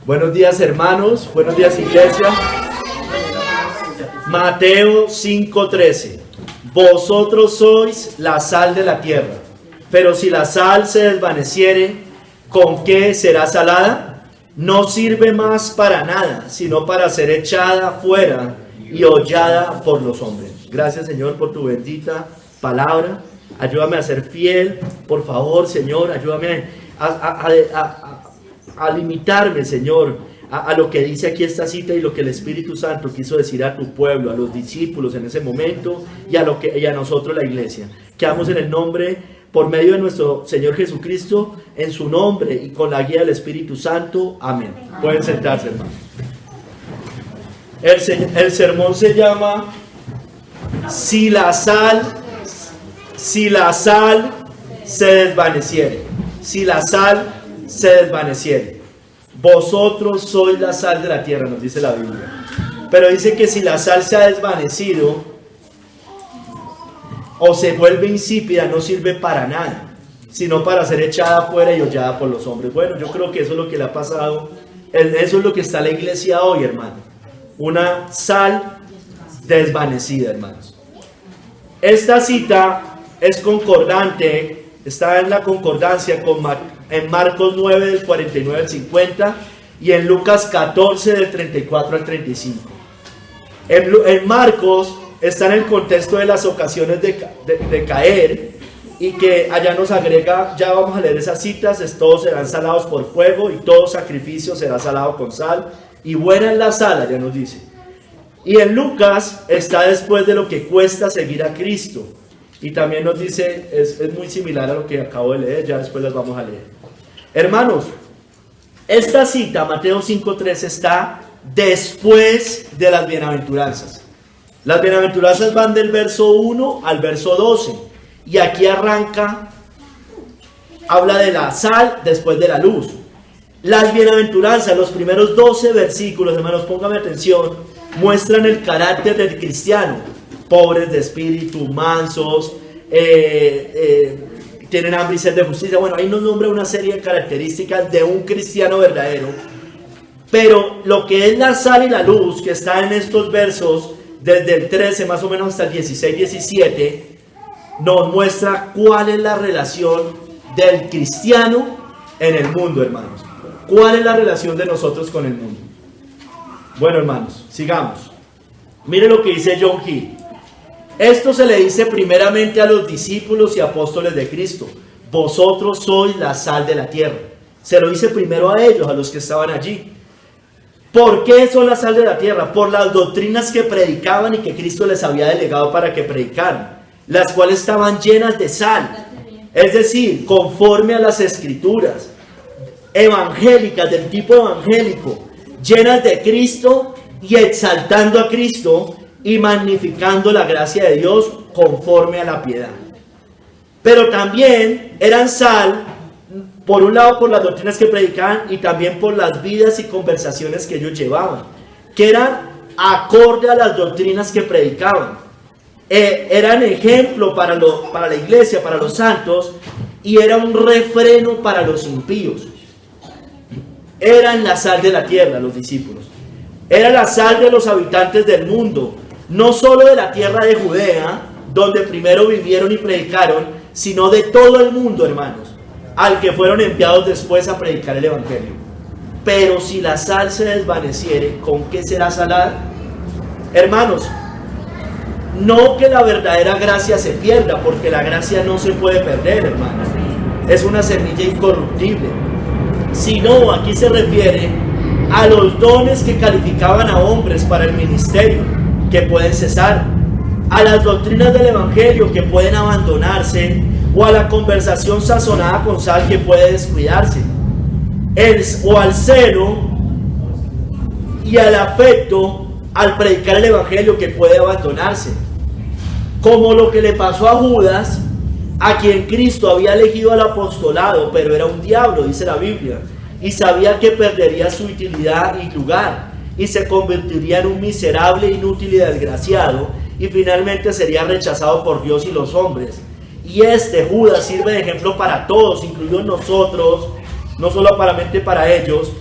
Buenos días, hermanos, buenos días, iglesia. Mateo 5:13. Vosotros sois la sal de la tierra, pero si la sal se desvaneciere, ¿con qué será salada? No sirve más para nada, sino para ser echada fuera y hollada por los hombres. Gracias, Señor, por tu bendita palabra. Ayúdame a ser fiel, por favor, Señor. Ayúdame a limitarme, Señor, a lo que dice aquí esta cita y lo que el Espíritu Santo quiso decir a tu pueblo, a los discípulos en ese momento y a nosotros, la iglesia. Quedamos en el nombre, por medio de nuestro Señor Jesucristo, en su nombre y con la guía del Espíritu Santo. Amén. Pueden sentarse, hermanos. El sermón se llama Si la sal se desvaneciere. Si la sal se desvaneciere. Vosotros sois la sal de la tierra, nos dice la Biblia. Pero dice que si la sal se ha desvanecido o se vuelve insípida, no sirve para nada, sino para ser echada afuera y hollada por los hombres. Bueno, yo creo que eso es lo que le ha pasado. Eso es lo que está en la iglesia hoy, hermano. Una sal desvanecida, hermanos. Esta cita es concordante, está en la concordancia en Marcos 9 del 49 al 50 y en Lucas 14 del 34 al 35. En Marcos está en el contexto de las ocasiones de caer, y que allá nos agrega, ya vamos a leer esas citas: todos serán salados por fuego y todo sacrificio será salado con sal, y buena es la sal, ya nos dice. Y en Lucas está después de lo que cuesta seguir a Cristo, y también nos dice, es muy similar a lo que acabo de leer, ya después las vamos a leer. Hermanos, esta cita, Mateo 5:13, está después de las bienaventuranzas. Las bienaventuranzas van del verso 1 al verso 12, y aquí arranca, habla de la sal después de la luz. Las bienaventuranzas, los primeros 12 versículos, hermanos, póngame atención, muestran el carácter del cristiano: pobres de espíritu, mansos, tienen hambre y sed de justicia. Bueno, ahí nos nombra una serie de características de un cristiano verdadero. Pero lo que es la sal y la luz, que está en estos versos, desde el 13 más o menos hasta el 16, 17, nos muestra cuál es la relación del cristiano en el mundo, hermanos. ¿Cuál es la relación de nosotros con el mundo? Bueno, hermanos, sigamos. Mire lo que dice John Hill. Esto se le dice primeramente a los discípulos y apóstoles de Cristo: vosotros sois la sal de la tierra. Se lo dice primero a ellos, a los que estaban allí. ¿Por qué son la sal de la tierra? Por las doctrinas que predicaban y que Cristo les había delegado para que predicaran, las cuales estaban llenas de sal, es decir, conforme a las escrituras, evangélicas, del tipo evangélico, llenas de Cristo y exaltando a Cristo y magnificando la gracia de Dios conforme a la piedad. Pero también eran sal, por un lado por las doctrinas que predicaban, y también por las vidas y conversaciones que ellos llevaban, que eran acorde a las doctrinas que predicaban. Eran ejemplo para la iglesia, para los santos, y era un refreno para los impíos. Eran la sal de la tierra, los discípulos. Era la sal de los habitantes del mundo, no solo de la tierra de Judea, donde primero vivieron y predicaron, sino de todo el mundo, hermanos, al que fueron enviados después a predicar el evangelio. Pero si la sal se desvaneciere, ¿con qué será salada? Hermanos, no que la verdadera gracia se pierda, porque la gracia no se puede perder, hermanos. Es una semilla incorruptible. Sino, aquí se refiere a los dones que calificaban a hombres para el ministerio, que pueden cesar, a las doctrinas del evangelio, que pueden abandonarse, o a la conversación sazonada con sal, que puede descuidarse, o al celo y al afecto al predicar el evangelio, que puede abandonarse, como lo que le pasó a Judas, a quien Cristo había elegido al apostolado, pero era un diablo, dice la Biblia, y sabía que perdería su utilidad y lugar, y se convertiría en un miserable, inútil y desgraciado, y finalmente sería rechazado por Dios y los hombres. Y Judas sirve de ejemplo para todos, incluidos nosotros, no solamente para ellos,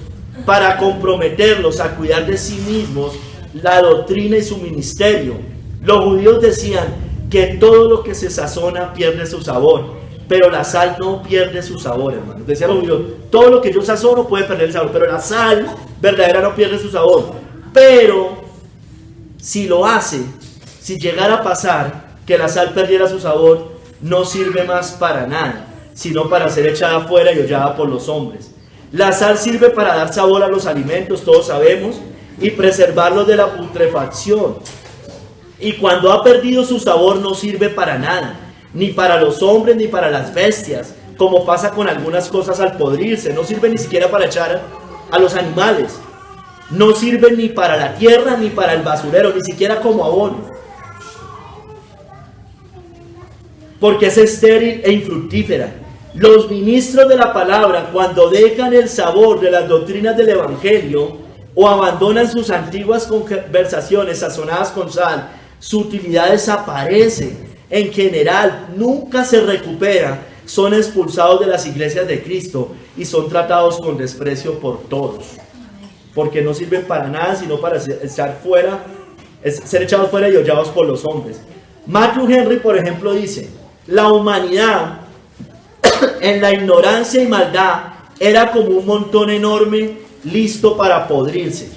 para comprometerlos a cuidar de sí mismos la doctrina y su ministerio. Los judíos decían que todo lo que se sazona pierde su sabor, pero la sal no pierde su sabor, hermanos. Decían los judíos, todo lo que yo sazono puede perder el sabor, pero la sal verdadera no pierde su sabor. Pero si lo hace, si llegara a pasar que la sal perdiera su sabor, no sirve más para nada, sino para ser echada afuera y hollada por los hombres. La sal sirve para dar sabor a los alimentos, todos sabemos, y preservarlos de la putrefacción. Y cuando ha perdido su sabor no sirve para nada, ni para los hombres ni para las bestias, como pasa con algunas cosas al podrirse. No sirve ni siquiera para echar a los animales. No sirve ni para la tierra ni para el basurero, ni siquiera como abono. Porque es estéril e infructífera. Los ministros de la palabra, cuando dejan el sabor de las doctrinas del evangelio o abandonan sus antiguas conversaciones sazonadas con sal, su utilidad desaparece. En general, nunca se recupera. Son expulsados de las iglesias de Cristo y son tratados con desprecio por todos. Porque no sirven para nada, sino para ser echados fuera y hollados por los hombres. Matthew Henry, por ejemplo, dice: la humanidad en la ignorancia y maldad era como un montón enorme listo para podrirse.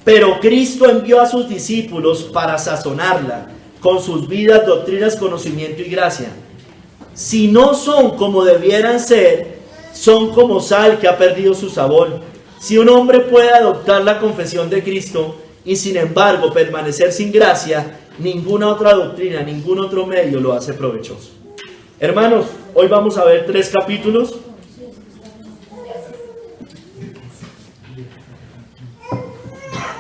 Pero Cristo envió a sus discípulos para sazonarla con sus vidas, doctrinas, conocimiento y gracia. Si no son como debieran ser, son como sal que ha perdido su sabor. Si un hombre puede adoptar la confesión de Cristo y sin embargo permanecer sin gracia, ninguna otra doctrina, ningún otro medio lo hace provechoso. Hermanos, hoy vamos a ver 3 capítulos.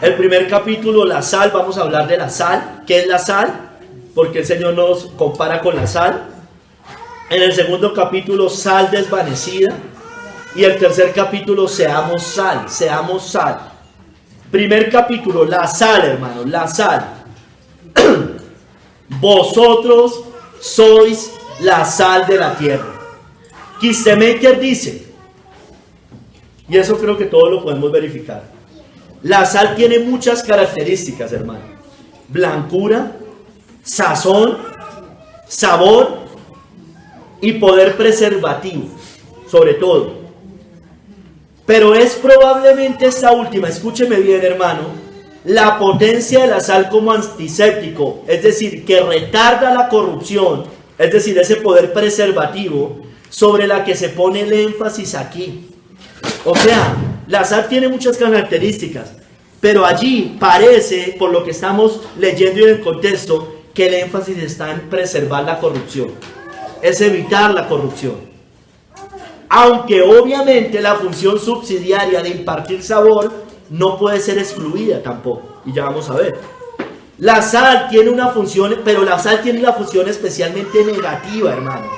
El primer capítulo, la sal, vamos a hablar de la sal. ¿Qué es la sal? Porque el Señor nos compara con la sal. En el segundo capítulo, sal desvanecida. Y el tercer capítulo, seamos sal, seamos sal. Primer capítulo, la sal, hermanos, la sal. Vosotros sois la sal de la tierra. Kistemaker dice, y eso creo que todos lo podemos verificar, la sal tiene muchas características, hermano: blancura, sazón, sabor y poder preservativo, sobre todo. Pero es probablemente esta última, escúcheme bien, hermano, la potencia de la sal como antiséptico, es decir, que retarda la corrupción, es decir, ese poder preservativo, sobre la que se pone el énfasis aquí. O sea, la sal tiene muchas características, pero allí parece, por lo que estamos leyendo y en el contexto, que el énfasis está en preservar la corrupción, es evitar la corrupción. Aunque obviamente la función subsidiaria de impartir sabor no puede ser excluida tampoco, y ya vamos a ver. La sal tiene una función, pero la sal tiene una función especialmente negativa, hermano.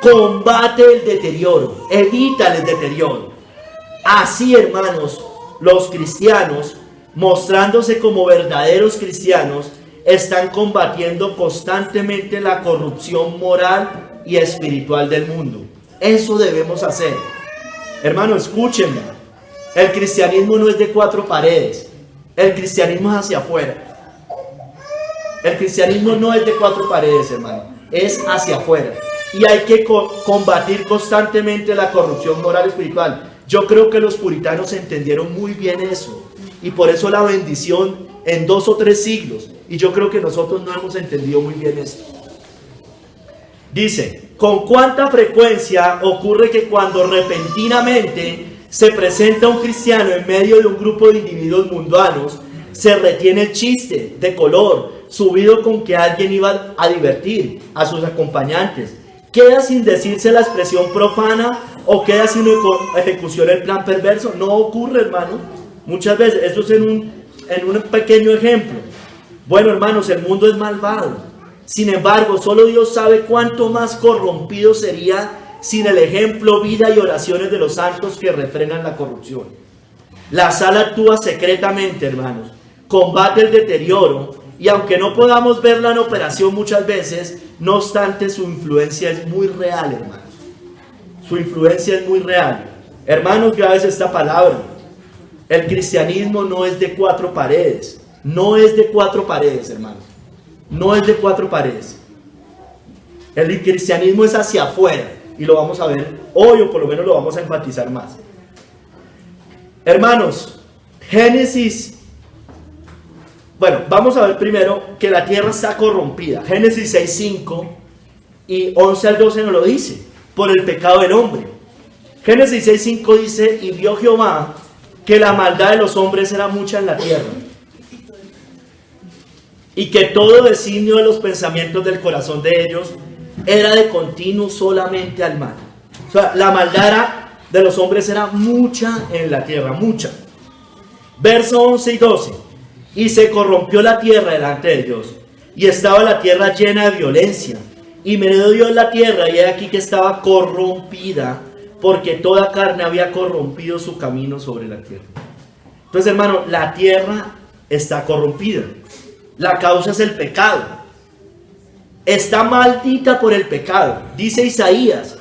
Combate el deterioro, evita el deterioro. Así, hermanos, los cristianos, mostrándose como verdaderos cristianos, están combatiendo constantemente la corrupción moral y espiritual del mundo. Eso debemos hacer. Hermano, escúchenme. El cristianismo no es de 4 paredes. El cristianismo es hacia afuera. El cristianismo no es de 4 paredes, hermano. Es hacia afuera. Y hay que combatir constantemente la corrupción moral y espiritual. Yo creo que los puritanos entendieron muy bien eso. Y por eso la bendición en 2 o 3 siglos. Y yo creo que nosotros no hemos entendido muy bien esto. Dice: ¿con cuánta frecuencia ocurre que cuando repentinamente se presenta un cristiano en medio de un grupo de individuos mundanos, se retiene el chiste de color subido con que alguien iba a divertir a sus acompañantes? ¿Queda sin decirse la expresión profana o queda sin ejecución el plan perverso? No ocurre, hermano. Muchas veces, esto es en un pequeño ejemplo. Bueno, hermanos, el mundo es malvado. Sin embargo, solo Dios sabe cuánto más corrompido sería sin el ejemplo, vida y oraciones de los santos que refrenan la corrupción. La sal actúa secretamente, hermanos, combate el deterioro, y aunque no podamos verla en operación muchas veces, no obstante su influencia es muy real, hermanos. Su influencia es muy real. Hermanos, graves esta palabra. El cristianismo no es de cuatro paredes. No es de cuatro paredes, hermanos. No es de cuatro paredes. El cristianismo es hacia afuera. Y lo vamos a ver hoy, o por lo menos lo vamos a enfatizar más. Hermanos, Génesis. Bueno, vamos a ver primero que la tierra está corrompida. Génesis 6:5 y 11 al 12 nos lo dice. Por el pecado del hombre. Génesis 6:5 dice: y vio Jehová que la maldad de los hombres era mucha en la tierra, y que todo designio de los pensamientos del corazón de ellos era de continuo solamente al mal. O sea, la maldad de los hombres era mucha en la tierra, mucha. Verso 11 y 12. Y se corrompió la tierra delante de Dios, y estaba la tierra llena de violencia. Y miró Dios la tierra, y he aquí que estaba corrompida, porque toda carne había corrompido su camino sobre la tierra. Entonces, hermano, la tierra está corrompida. La causa es el pecado. Está maldita por el pecado. Dice Isaías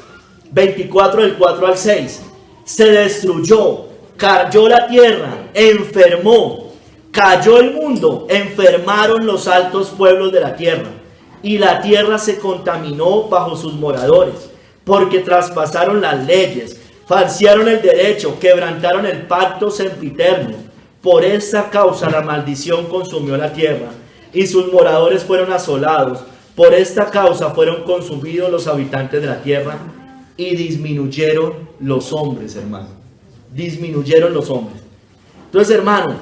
24, del 4 al 6. Se destruyó, cayó la tierra, enfermó, cayó el mundo, enfermaron los altos pueblos de la tierra. Y la tierra se contaminó bajo sus moradores, porque traspasaron las leyes, falsearon el derecho, quebrantaron el pacto sempiterno. Por esta causa la maldición consumió la tierra, y sus moradores fueron asolados. Por esta causa fueron consumidos los habitantes de la tierra, y disminuyeron los hombres, hermano. Disminuyeron los hombres. Entonces, hermano,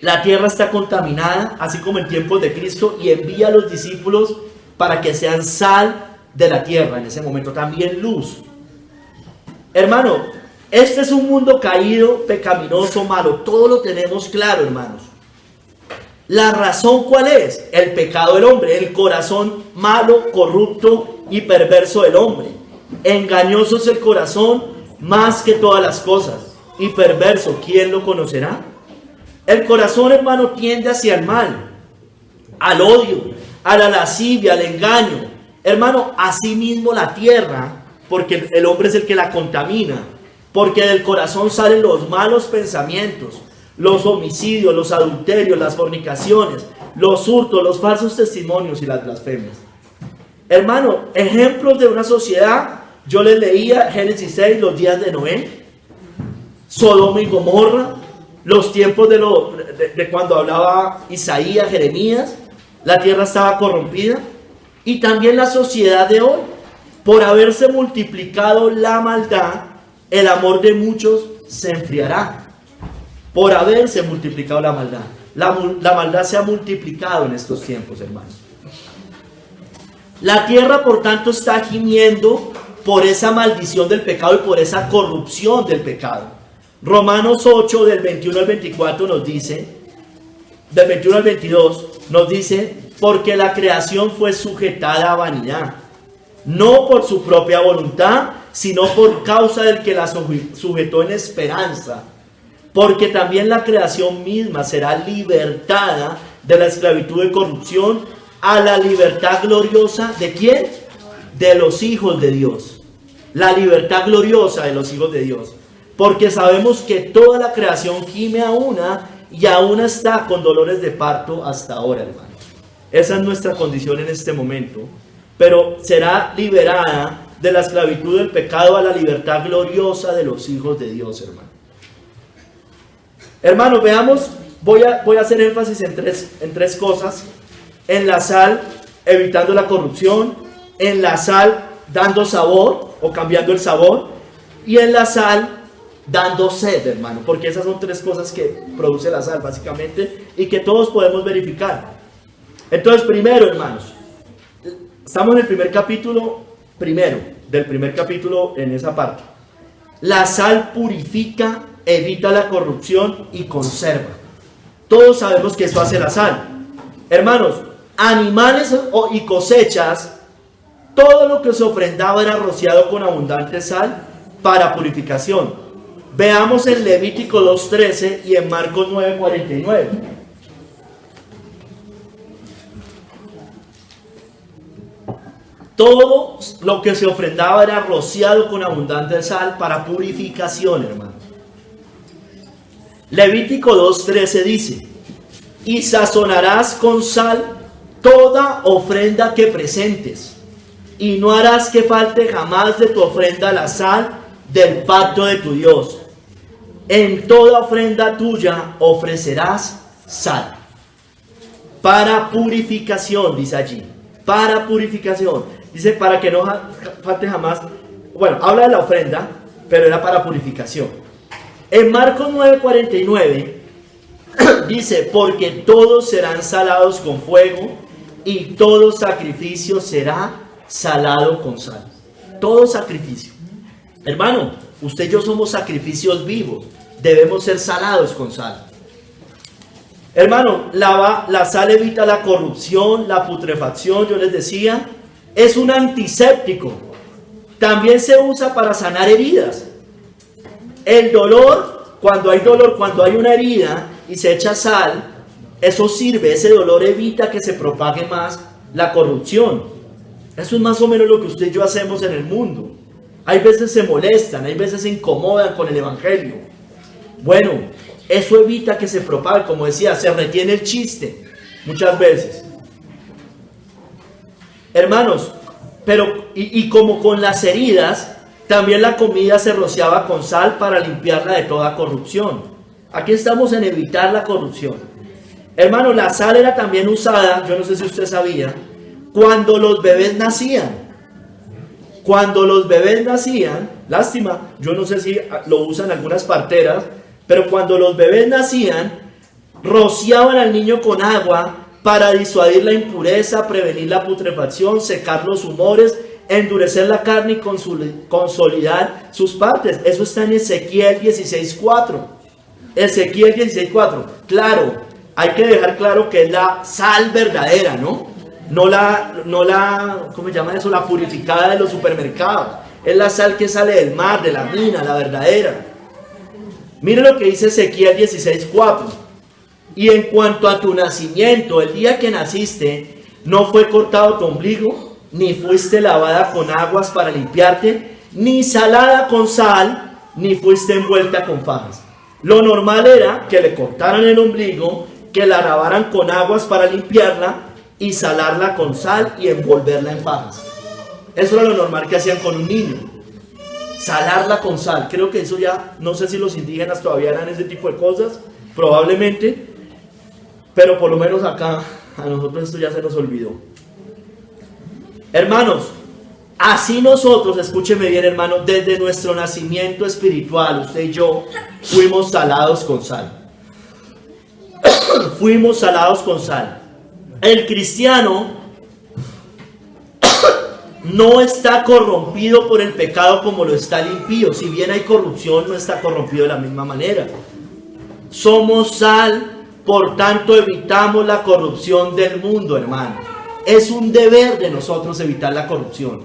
la tierra está contaminada, así como en tiempos de Cristo, y envía a los discípulos para que sean sal de la tierra en ese momento, también luz. Hermano, este es un mundo caído, pecaminoso, malo. Todo lo tenemos claro, hermanos. ¿La razón cuál es? El pecado del hombre, el corazón malo, corrupto y perverso del hombre. Engañoso es el corazón más que todas las cosas, y perverso, ¿quién lo conocerá? El corazón, hermano, tiende hacia el mal, al odio, a la lascivia, al engaño. Hermano, así mismo la tierra, porque el hombre es el que la contamina, porque del corazón salen los malos pensamientos, los homicidios, los adulterios, las fornicaciones, los hurtos, los falsos testimonios y las blasfemias. Hermano, ejemplos de una sociedad, yo les leía Génesis 6, los días de Noé, Sodoma y Gomorra, los tiempos de cuando hablaba Isaías, Jeremías. La tierra estaba corrompida. Y también la sociedad de hoy. Por haberse multiplicado la maldad, el amor de muchos se enfriará. Por haberse multiplicado la maldad. La maldad se ha multiplicado en estos tiempos, hermanos. La tierra, por tanto, está gimiendo por esa maldición del pecado y por esa corrupción del pecado. Romanos 8, del 21 al 24 nos dice, del 21 al 22, nos dice: porque la creación fue sujetada a vanidad, no por su propia voluntad, sino por causa del que la sujetó en esperanza. Porque también la creación misma será libertada de la esclavitud de corrupción a la libertad gloriosa, ¿de quién? De los hijos de Dios. La libertad gloriosa de los hijos de Dios. Porque sabemos que toda la creación gime a una, y aún está con dolores de parto hasta ahora, hermano. Esa es nuestra condición en este momento. Pero será liberada de la esclavitud del pecado a la libertad gloriosa de los hijos de Dios, hermano. Hermano, veamos, voy a hacer énfasis en tres cosas. En la sal, evitando la corrupción. En la sal, dando sabor o cambiando el sabor. Y en la sal, dando sed, hermano, porque esas son tres cosas que produce la sal básicamente y que todos podemos verificar. Entonces, primero, hermanos, estamos en el primer capítulo, del primer capítulo en esa parte. La sal purifica, evita la corrupción y conserva. Todos sabemos que eso hace la sal. Hermanos, animales y cosechas, todo lo que se ofrendaba era rociado con abundante sal para purificación. Veamos en Levítico 2:13 y en Marcos 9:49. todo lo que se ofrendaba era rociado con abundante sal para purificación, hermanos. Levítico 2:13 dice: y sazonarás con sal toda ofrenda que presentes, y no harás que falte jamás de tu ofrenda la sal del pacto de tu Dios. En toda ofrenda tuya ofrecerás sal. Para purificación, dice allí. Para purificación. Dice, para que no falte jamás. Bueno, habla de la ofrenda, pero era para purificación. En Marcos 9:49 dice: porque todos serán salados con fuego, y todo sacrificio será salado con sal. Todo sacrificio. Hermano, usted y yo somos sacrificios vivos. Debemos ser salados con sal. Hermano, la sal evita la corrupción, la putrefacción, yo les decía. Es un antiséptico. También se usa para sanar heridas. El dolor, cuando hay una herida y se echa sal, eso sirve, ese dolor evita que se propague más la corrupción. Eso es más o menos lo que usted y yo hacemos en el mundo. Hay veces se molestan, hay veces se incomodan con el evangelio. Bueno, eso evita que se propague, como decía, se retiene el chiste muchas veces. Hermanos, pero y como con las heridas, también la comida se rociaba con sal para limpiarla de toda corrupción. Aquí estamos en evitar la corrupción. Hermanos, la sal era también usada, yo no sé si usted sabía, cuando los bebés nacían. Cuando los bebés nacían, lástima, yo no sé si lo usan algunas parteras, pero cuando los bebés nacían, rociaban al niño con agua para disuadir la impureza, prevenir la putrefacción, secar los humores, endurecer la carne y consolidar sus partes. Eso está en Ezequiel 16:4. Ezequiel 16:4. Claro, hay que dejar claro que es la sal verdadera, ¿no? No la, ¿cómo se llama eso? La purificada de los supermercados. Es la sal que sale del mar, de la mina, la verdadera. Mire lo que dice Ezequiel 16:4. Y en cuanto a tu nacimiento, el día que naciste, no fue cortado tu ombligo, ni fuiste lavada con aguas para limpiarte, ni salada con sal, ni fuiste envuelta con fajas. Lo normal era que le cortaran el ombligo, que la lavaran con aguas para limpiarla, y salarla con sal y envolverla en fajas. Eso era lo normal que hacían con un niño. Salarla con sal. Creo que eso ya, no sé si los indígenas todavía eran ese tipo de cosas, probablemente. Pero por lo menos acá, a nosotros esto ya se nos olvidó. Hermanos, así nosotros, escúcheme bien hermanos, desde nuestro nacimiento espiritual, usted y yo, fuimos salados con sal. Fuimos salados con sal. El cristiano no está corrompido por el pecado como lo está el impío. Si bien hay corrupción, no está corrompido de la misma manera. Somos sal. Por tanto, evitamos la corrupción del mundo, hermano. Es un deber de nosotros evitar la corrupción.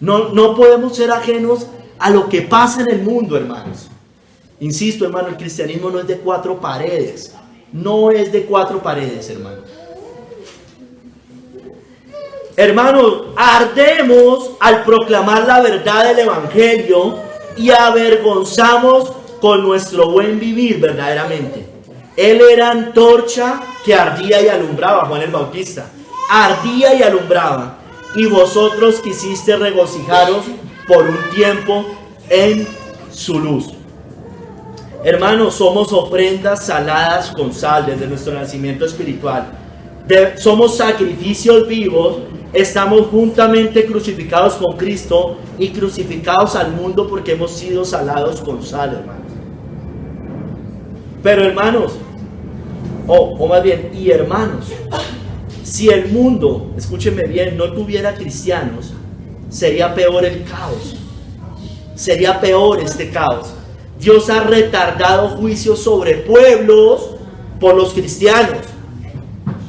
No podemos ser ajenos a lo que pasa en el mundo, hermanos. Insisto, hermano, el cristianismo no es de cuatro paredes. No es de cuatro paredes, hermano. Hermanos, ardemos al proclamar la verdad del evangelio y avergonzamos con nuestro buen vivir verdaderamente. Él era antorcha que ardía y alumbraba, Juan el Bautista. Ardía y alumbraba. Y vosotros quisiste regocijaros por un tiempo en su luz. Hermanos, somos ofrendas saladas con sal desde nuestro nacimiento espiritual. Somos sacrificios vivos. Estamos juntamente crucificados con Cristo y crucificados al mundo porque hemos sido salados con sal, hermanos. Pero hermanos, o más bien, y hermanos, si el mundo, escúchenme bien, no tuviera cristianos, sería peor el caos. Sería peor este caos. Dios ha retardado juicios sobre pueblos por los cristianos.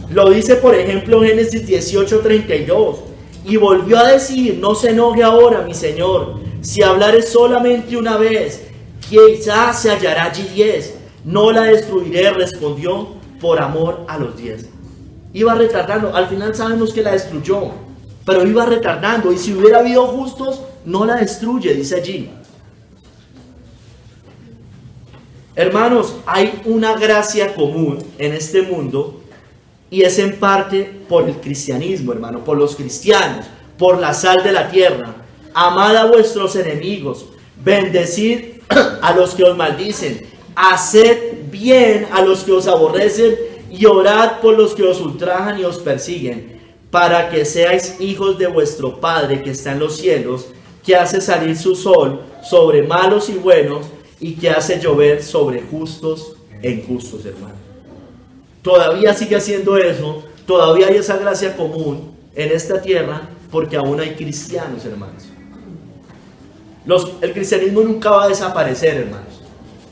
Lo dice, por ejemplo, Génesis 18:32. Y volvió a decir: no se enoje ahora, mi Señor, si hablaré solamente una vez, quizás se hallará allí 10. No la destruiré, respondió, por amor a los 10. Iba retardando, al final sabemos que la destruyó. pero iba retardando, y si hubiera habido justos, no la destruye, dice allí. Hermanos, hay una gracia común en este mundo, y es en parte por el cristianismo, hermano, por los cristianos, por la sal de la tierra. Amad a vuestros enemigos, bendecid a los que os maldicen, haced bien a los que os aborrecen, y orad por los que os ultrajan y os persiguen, para que seáis hijos de vuestro Padre que está en los cielos, que hace salir su sol sobre malos y buenos, y que hace llover sobre justos e injustos, hermano. Todavía sigue haciendo eso, todavía hay esa gracia común en esta tierra, porque aún hay cristianos, hermanos. El cristianismo nunca va a desaparecer, hermanos.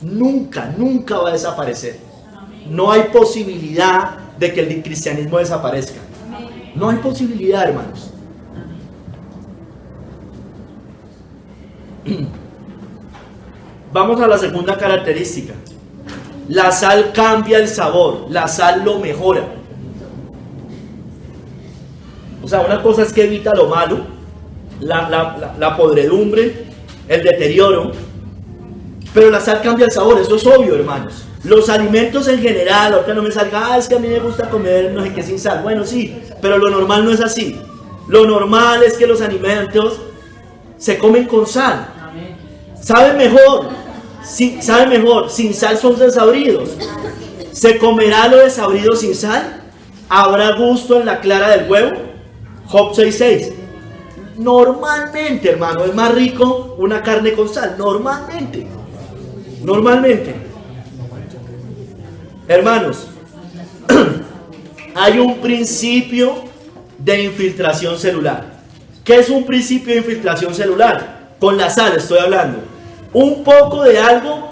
Nunca va a desaparecer. No hay posibilidad de que el cristianismo desaparezca. No hay posibilidad, hermanos. Vamos a la segunda característica. La sal cambia el sabor, la sal lo mejora. O sea, una cosa es que evita lo malo, la podredumbre, el deterioro, pero la sal cambia el sabor, eso es obvio, hermanos. Los alimentos en general, ahorita no me salga, es que a mí me gusta comer no sé qué sin sal. Bueno, sí, pero lo normal no es así. Lo normal es que los alimentos se comen con sal. Sabe mejor, sin sal son desabridos. ¿Se comerá lo desabrido sin sal? ¿Habrá gusto en la clara del huevo? Job 6:6. Normalmente, hermano, es más rico una carne con sal. Normalmente. Hermanos, hay un principio de infiltración celular. ¿Qué es un principio de infiltración celular? Con la sal estoy hablando. Un poco de algo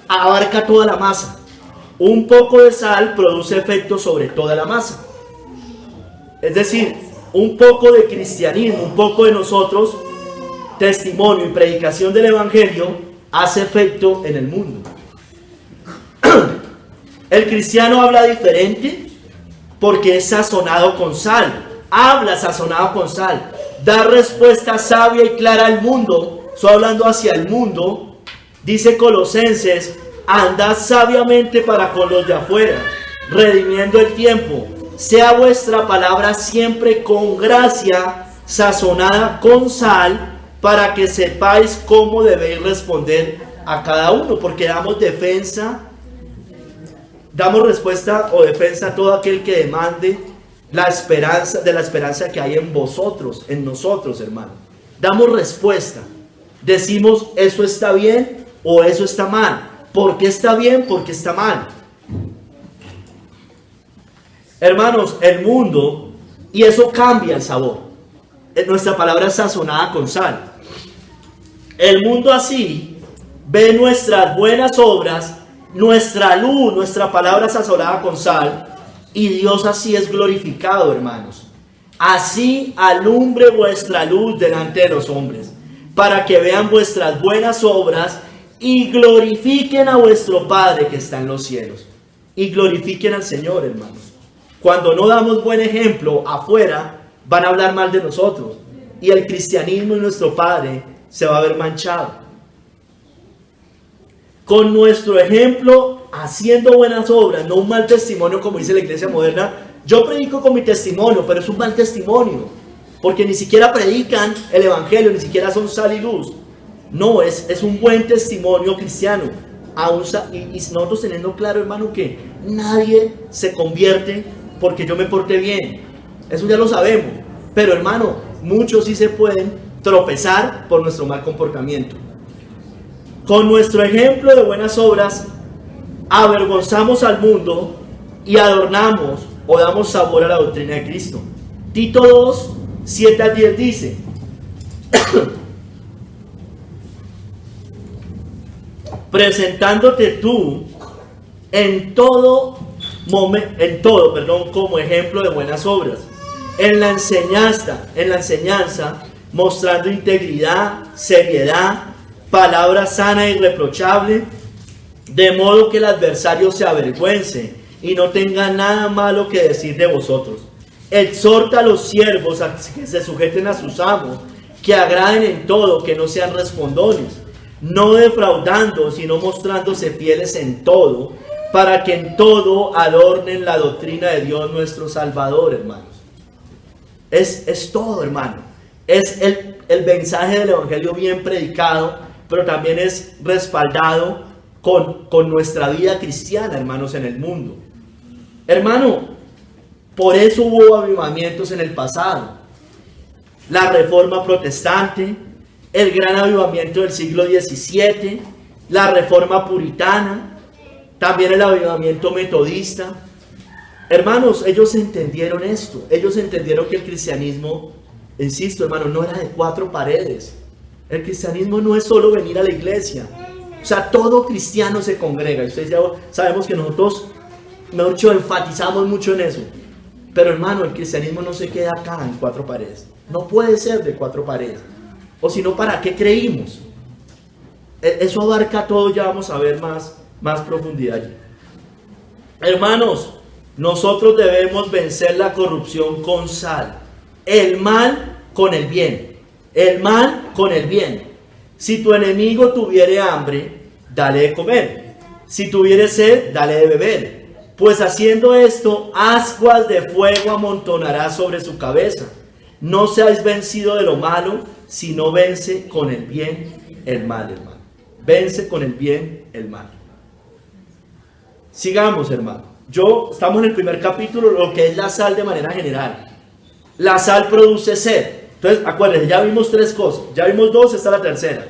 abarca toda la masa. Un poco de sal produce efecto sobre toda la masa. Es decir, un poco de cristianismo, un poco de nosotros, testimonio y predicación del evangelio, hace efecto en el mundo. El cristiano habla diferente porque es sazonado con sal. Habla sazonado con sal. Da respuesta sabia y clara al mundo. Estoy hablando hacia el mundo. Dice Colosenses: andad sabiamente para con los de afuera, redimiendo el tiempo. Sea vuestra palabra siempre con gracia, sazonada con sal, para que sepáis cómo debéis responder a cada uno, porque damos respuesta o defensa a todo aquel que demande la esperanza que hay en vosotros, en nosotros, hermano. Damos respuesta. Decimos, eso está bien o eso está mal. ¿Por qué está bien? ¿Por qué está mal? Hermanos, el mundo, y eso cambia el sabor. Nuestra palabra es sazonada con sal. El mundo así ve nuestras buenas obras, nuestra luz, nuestra palabra sazonada con sal, y Dios así es glorificado, hermanos. Así alumbre vuestra luz delante de los hombres, para que vean vuestras buenas obras y glorifiquen a vuestro Padre que está en los cielos. Y glorifiquen al Señor, hermanos. Cuando no damos buen ejemplo afuera, van a hablar mal de nosotros, y el cristianismo y nuestro Padre se va a ver manchado. Con nuestro ejemplo, haciendo buenas obras, no un mal testimonio como dice la iglesia moderna. Yo predico con mi testimonio, pero es un mal testimonio, porque ni siquiera predican el evangelio, ni siquiera son sal y luz. No, es un buen testimonio cristiano. Y nosotros teniendo claro, hermano, que nadie se convierte porque yo me porté bien. Eso ya lo sabemos. Pero, hermano, muchos sí se pueden tropezar por nuestro mal comportamiento. Con nuestro ejemplo de buenas obras, avergonzamos al mundo y adornamos o damos sabor a la doctrina de Cristo. Tito 2, 7 al 10 dice: presentándote tú en todo como ejemplo de buenas obras, en la enseñanza, mostrando integridad, seriedad, palabra sana y irreprochable, de modo que el adversario se avergüence y no tenga nada malo que decir de vosotros. Exhorta a los siervos a que se sujeten a sus amos, que agraden en todo, que no sean respondones, no defraudando, sino mostrándose fieles en todo, para que en todo adornen la doctrina de Dios nuestro Salvador, hermanos. Es todo, hermano. Es el mensaje del Evangelio bien predicado, pero también es respaldado con nuestra vida cristiana, hermanos, en el mundo. Hermano, por eso hubo avivamientos en el pasado. La Reforma Protestante, el gran avivamiento del siglo XVII, la Reforma Puritana, también el avivamiento metodista. Hermanos, ellos entendieron esto. Ellos entendieron que el cristianismo, insisto, hermano, no era de cuatro paredes. El cristianismo no es solo venir a la iglesia. O sea, todo cristiano se congrega. Ustedes ya sabemos que nosotros, mejor dicho, enfatizamos mucho en eso. Pero hermano, el cristianismo no se queda acá en cuatro paredes. No puede ser de cuatro paredes. O si no, ¿para qué creímos? Eso abarca todo, ya vamos a ver más profundidad allí. Hermanos, nosotros debemos vencer la corrupción con sal. El mal con el bien. El mal con el bien. Si tu enemigo tuviere hambre, dale de comer. Si tuviere sed, dale de beber. Pues haciendo esto, ascuas de fuego amontonará sobre su cabeza. No seáis vencido de lo malo, sino vence con el bien el mal, hermano. Vence con el bien el mal. Sigamos, hermano. Estamos en el primer capítulo, lo que es la sal de manera general. La sal produce sed. Entonces, acuérdense, ya vimos tres cosas. Ya vimos dos, esta es la tercera.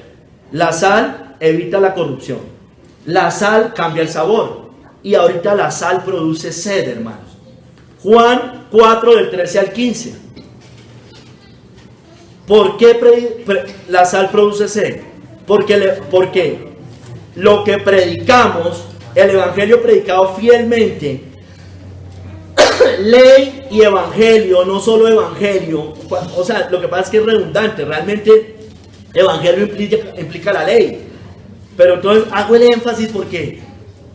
La sal evita la corrupción. La sal cambia el sabor. Y ahorita la sal produce sed, hermanos. Juan 4, del 13 al 15. ¿Por qué la sal produce sed? Porque lo que predicamos, el evangelio predicado fielmente, ley y evangelio, no solo evangelio, o sea, lo que pasa es que es redundante, realmente evangelio implica la ley, pero entonces hago el énfasis porque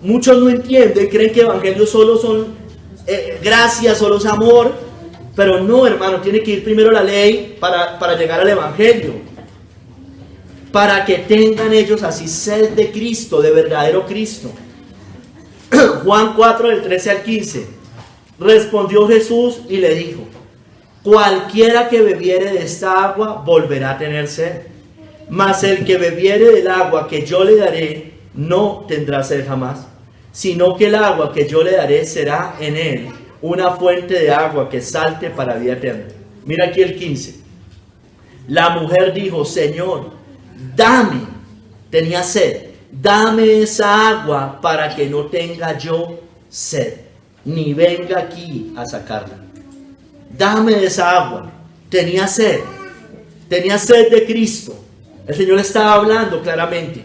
muchos no entienden, creen que evangelio solo son gracia, solo es amor, pero no, hermano, tiene que ir primero la ley para llegar al evangelio, para que tengan ellos así sed de Cristo, de verdadero Cristo. Juan 4, del 13 al 15. Respondió Jesús y le dijo: cualquiera que bebiere de esta agua volverá a tener sed, mas el que bebiere del agua que yo le daré no tendrá sed jamás, sino que el agua que yo le daré será en él una fuente de agua que salte para vida eterna. Mira aquí el 15. La mujer dijo: Señor, dame, tenía sed, dame esa agua para que no tenga yo sed, ni venga aquí a sacarla. Dame esa agua. Tenía sed de Cristo. El Señor estaba hablando claramente.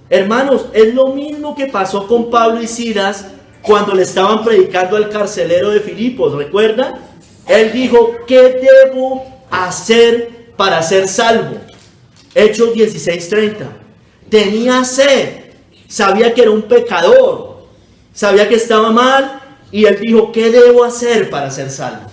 Hermanos, es lo mismo que pasó con Pablo y Silas cuando le estaban predicando al carcelero de Filipos. ¿Recuerdan? Él dijo: ¿qué debo hacer para ser salvo? Hechos 16:30. Tenía sed, sabía que era un pecador, sabía que estaba mal, y él dijo: ¿qué debo hacer para ser salvo?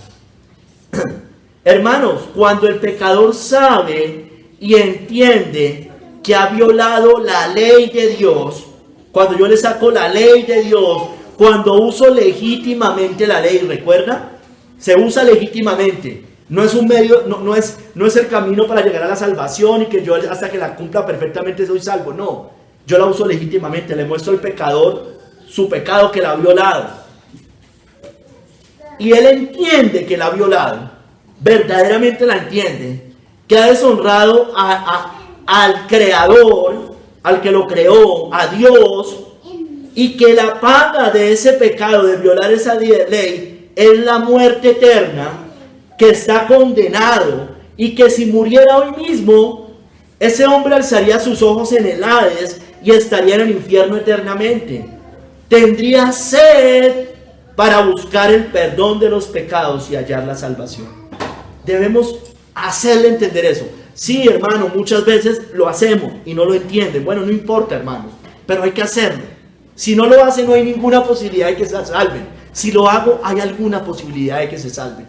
Hermanos, cuando el pecador sabe y entiende que ha violado la ley de Dios, cuando yo le saco la ley de Dios, cuando uso legítimamente la ley, ¿recuerda? Se usa legítimamente. No es un medio, no es el camino para llegar a la salvación y que yo hasta que la cumpla perfectamente soy salvo. No, yo la uso legítimamente, le muestro al pecador su pecado, que la ha violado. Y él entiende que la ha violado, verdaderamente la entiende, que ha deshonrado al Creador, al que lo creó, a Dios, y que la paga de ese pecado, de violar esa ley, es la muerte eterna, que está condenado, y que si muriera hoy mismo, ese hombre alzaría sus ojos en el Hades y estaría en el infierno eternamente. Tendría sed para buscar el perdón de los pecados y hallar la salvación. Debemos hacerle entender eso. Sí, hermano, muchas veces lo hacemos y no lo entienden. Bueno, no importa, hermanos, pero hay que hacerlo. Si no lo hacen, no hay ninguna posibilidad de que se salven. Si lo hago, hay alguna posibilidad de que se salven.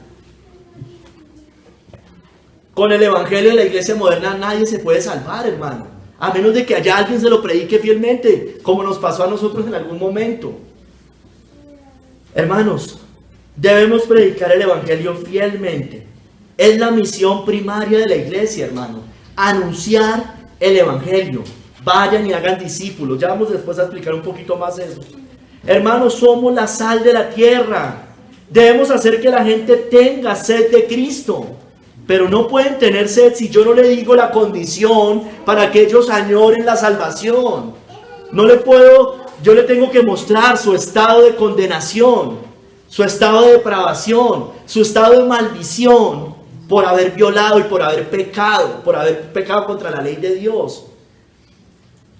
Con el evangelio de la iglesia moderna nadie se puede salvar, hermano, a menos de que haya alguien se lo predique fielmente, como nos pasó a nosotros en algún momento. Hermanos, debemos predicar el evangelio fielmente. Es la misión primaria de la iglesia, hermano, anunciar el evangelio. Vayan y hagan discípulos. Ya vamos después a explicar un poquito más eso. Hermanos, somos la sal de la tierra. Debemos hacer que la gente tenga sed de Cristo. Pero no pueden tener sed si yo no le digo la condición para que ellos añoren la salvación. Yo le tengo que mostrar su estado de condenación, su estado de depravación, su estado de maldición por haber violado y por haber pecado contra la ley de Dios.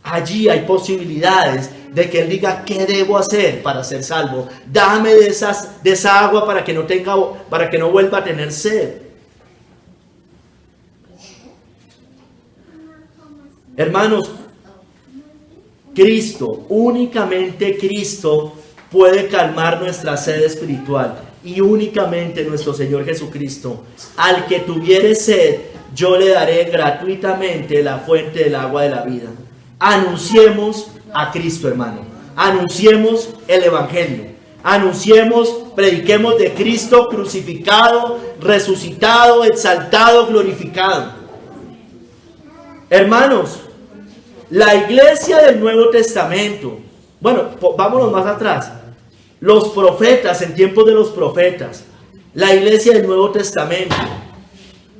Allí hay posibilidades de que él diga: ¿qué debo hacer para ser salvo? Dame de esa agua para que no vuelva a tener sed. Hermanos, únicamente Cristo puede calmar nuestra sed espiritual, y únicamente nuestro Señor Jesucristo. Al que tuviere sed, yo le daré gratuitamente la fuente del agua de la vida. Anunciemos a Cristo, hermano. Anunciemos el evangelio. Prediquemos de Cristo crucificado, resucitado, exaltado, glorificado. Hermanos, la iglesia del Nuevo Testamento, bueno, vámonos más atrás. Los profetas, en tiempos de los profetas, la iglesia del Nuevo Testamento,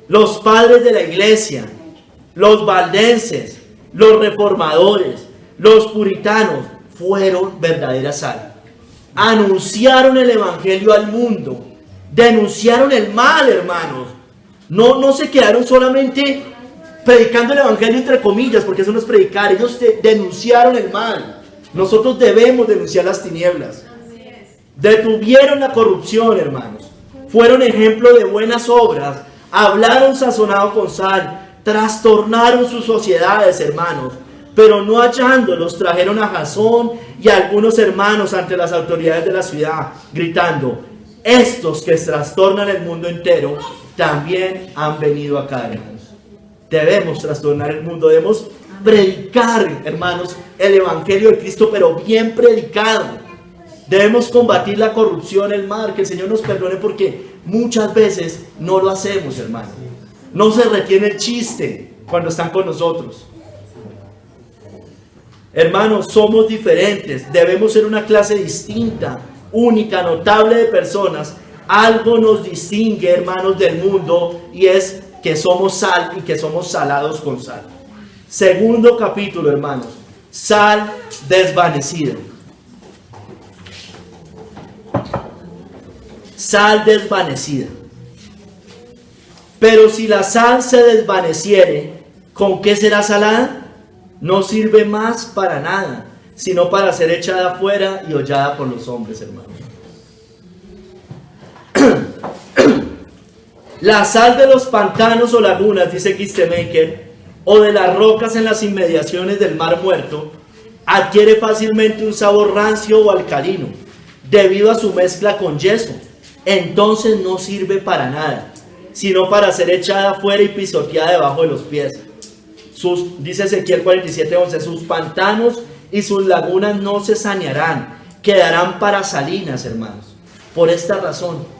los padres de la iglesia, los valdenses, los reformadores, los puritanos, fueron verdadera sal. Anunciaron el evangelio al mundo, denunciaron el mal, hermanos. No se quedaron solamente predicando el evangelio entre comillas, porque eso no es predicar. Ellos denunciaron el mal. Nosotros debemos denunciar las tinieblas. Detuvieron la corrupción, hermanos. Fueron ejemplo de buenas obras. Hablaron sazonado con sal. Trastornaron sus sociedades, hermanos. Pero no hallándolos, trajeron a Jasón y a algunos hermanos ante las autoridades de la ciudad, gritando: estos que trastornan el mundo entero también han venido acá, hermanos. Debemos trastornar el mundo, debemos predicar, hermanos, el evangelio de Cristo, pero bien predicado. Debemos combatir la corrupción, el mal. Que el Señor nos perdone, porque muchas veces no lo hacemos, hermano. No se retiene el chiste cuando están con nosotros. Hermanos, somos diferentes. Debemos ser una clase distinta, única, notable de personas. Algo nos distingue, hermanos, del mundo, y es que somos sal y que somos salados con sal. Segundo capítulo, hermanos. Sal desvanecida. Sal desvanecida. Pero si la sal se desvaneciere, ¿con qué será salada? No sirve más para nada, sino para ser echada afuera y hollada por los hombres, hermanos. La sal de los pantanos o lagunas, dice Kistemaker, o de las rocas en las inmediaciones del mar muerto, adquiere fácilmente un sabor rancio o alcalino, debido a su mezcla con yeso. Entonces no sirve para nada, sino para ser echada afuera y pisoteada debajo de los pies. Dice Ezequiel 47:11, sus pantanos y sus lagunas no se sanearán, quedarán para salinas, hermanos. Por esta razón,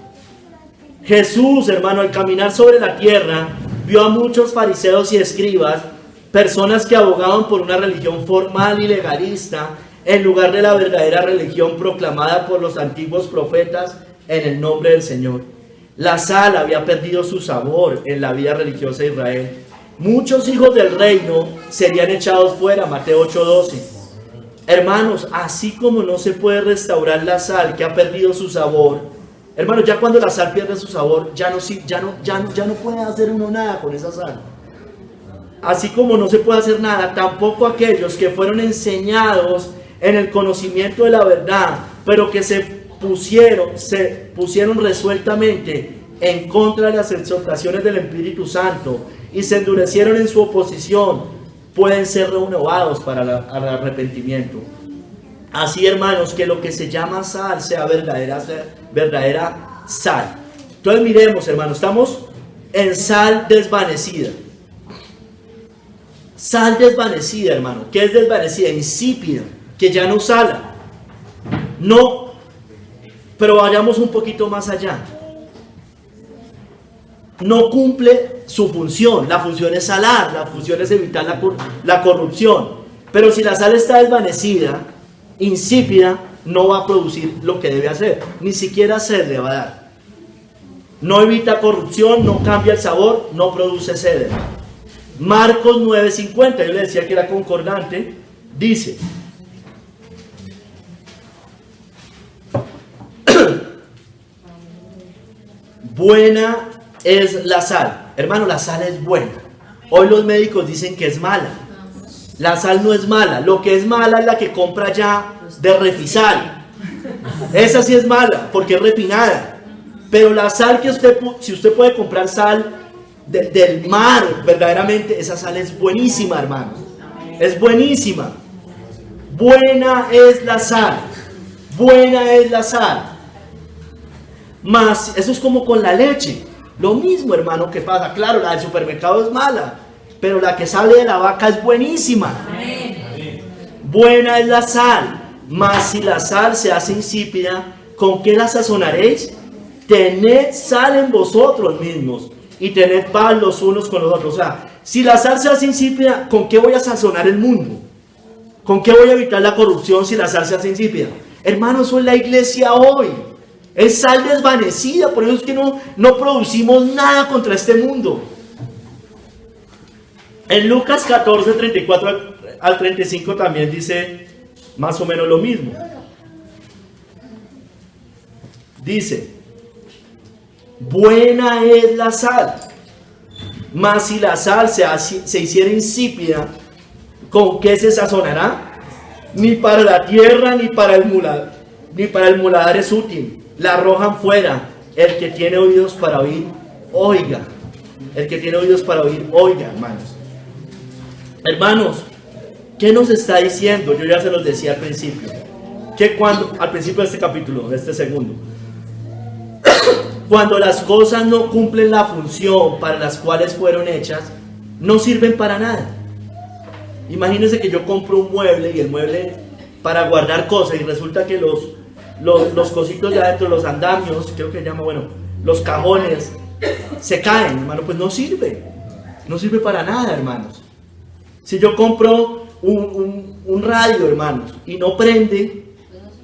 Jesús, hermano, al caminar sobre la tierra, vio a muchos fariseos y escribas, personas que abogaban por una religión formal y legalista, en lugar de la verdadera religión proclamada por los antiguos profetas en el nombre del Señor. La sal había perdido su sabor en la vida religiosa de Israel. Muchos hijos del reino serían echados fuera, Mateo 8:12. Hermanos, así como no se puede restaurar la sal que ha perdido su sabor, hermanos, ya cuando la sal pierde su sabor, ya no puede hacer uno nada con esa sal. Así como no se puede hacer nada, tampoco aquellos que fueron enseñados en el conocimiento de la verdad, pero que se pusieron resueltamente en contra de las exhortaciones del Espíritu Santo y se endurecieron en su oposición, pueden ser renovados para el arrepentimiento. Así, hermanos, que lo que se llama sal sea verdadera sal. Entonces miremos, hermanos, estamos en sal desvanecida. Sal desvanecida, hermano. ¿Qué es desvanecida? Insípida, que ya no sala. No, pero vayamos un poquito más allá. No cumple su función. La función es salar, la función es evitar la corrupción. Pero si la sal está desvanecida, insípida, no va a producir lo que debe hacer. Ni siquiera sed le va a dar. No evita corrupción, no cambia el sabor, no produce sed. Marcos 9:50, yo le decía que era concordante, dice: buena es la sal. Hermano, la sal es buena. Hoy los médicos dicen que es mala. La sal no es mala. Lo que es mala es la que compra ya de refisal. Esa sí es mala porque es refinada. Pero la sal que si usted puede comprar sal del mar, verdaderamente esa sal es buenísima, hermano. Es buenísima. Buena es la sal. Buena es la sal. Más, eso es como con la leche. Lo mismo, hermano, que pasa. Claro, la del supermercado es mala, pero la que sale de la vaca es buenísima. Amén. Buena es la sal. Mas si la sal se hace insípida, ¿con qué la sazonaréis? Tened sal en vosotros mismos y tened paz los unos con los otros. O sea, si la sal se hace insípida, ¿con qué voy a sazonar el mundo? ¿Con qué voy a evitar la corrupción si la sal se hace insípida? Hermano, eso es la iglesia hoy. Es sal desvanecida, por eso es que no producimos nada contra este mundo. En Lucas 14, 34 al 35 también dice más o menos lo mismo. Dice: buena es la sal, mas si la sal se hiciera insípida, ¿con qué se sazonará? Ni para la tierra ni para el muladar es útil. La arrojan fuera. El que tiene oídos para oír, oiga. El que tiene oídos para oír, oiga, hermanos. Hermanos, ¿qué nos está diciendo? Yo ya se los decía al principio. Al principio de este capítulo, de este segundo. Cuando las cosas no cumplen la función para las cuales fueron hechas, no sirven para nada. Imagínense que yo compro un mueble y el mueble para guardar cosas y resulta que los cositos de adentro, los andamios, creo que se llama, los cajones, se caen, hermano, pues no sirve para nada, hermanos. Si yo compro un radio, hermanos, y no prende,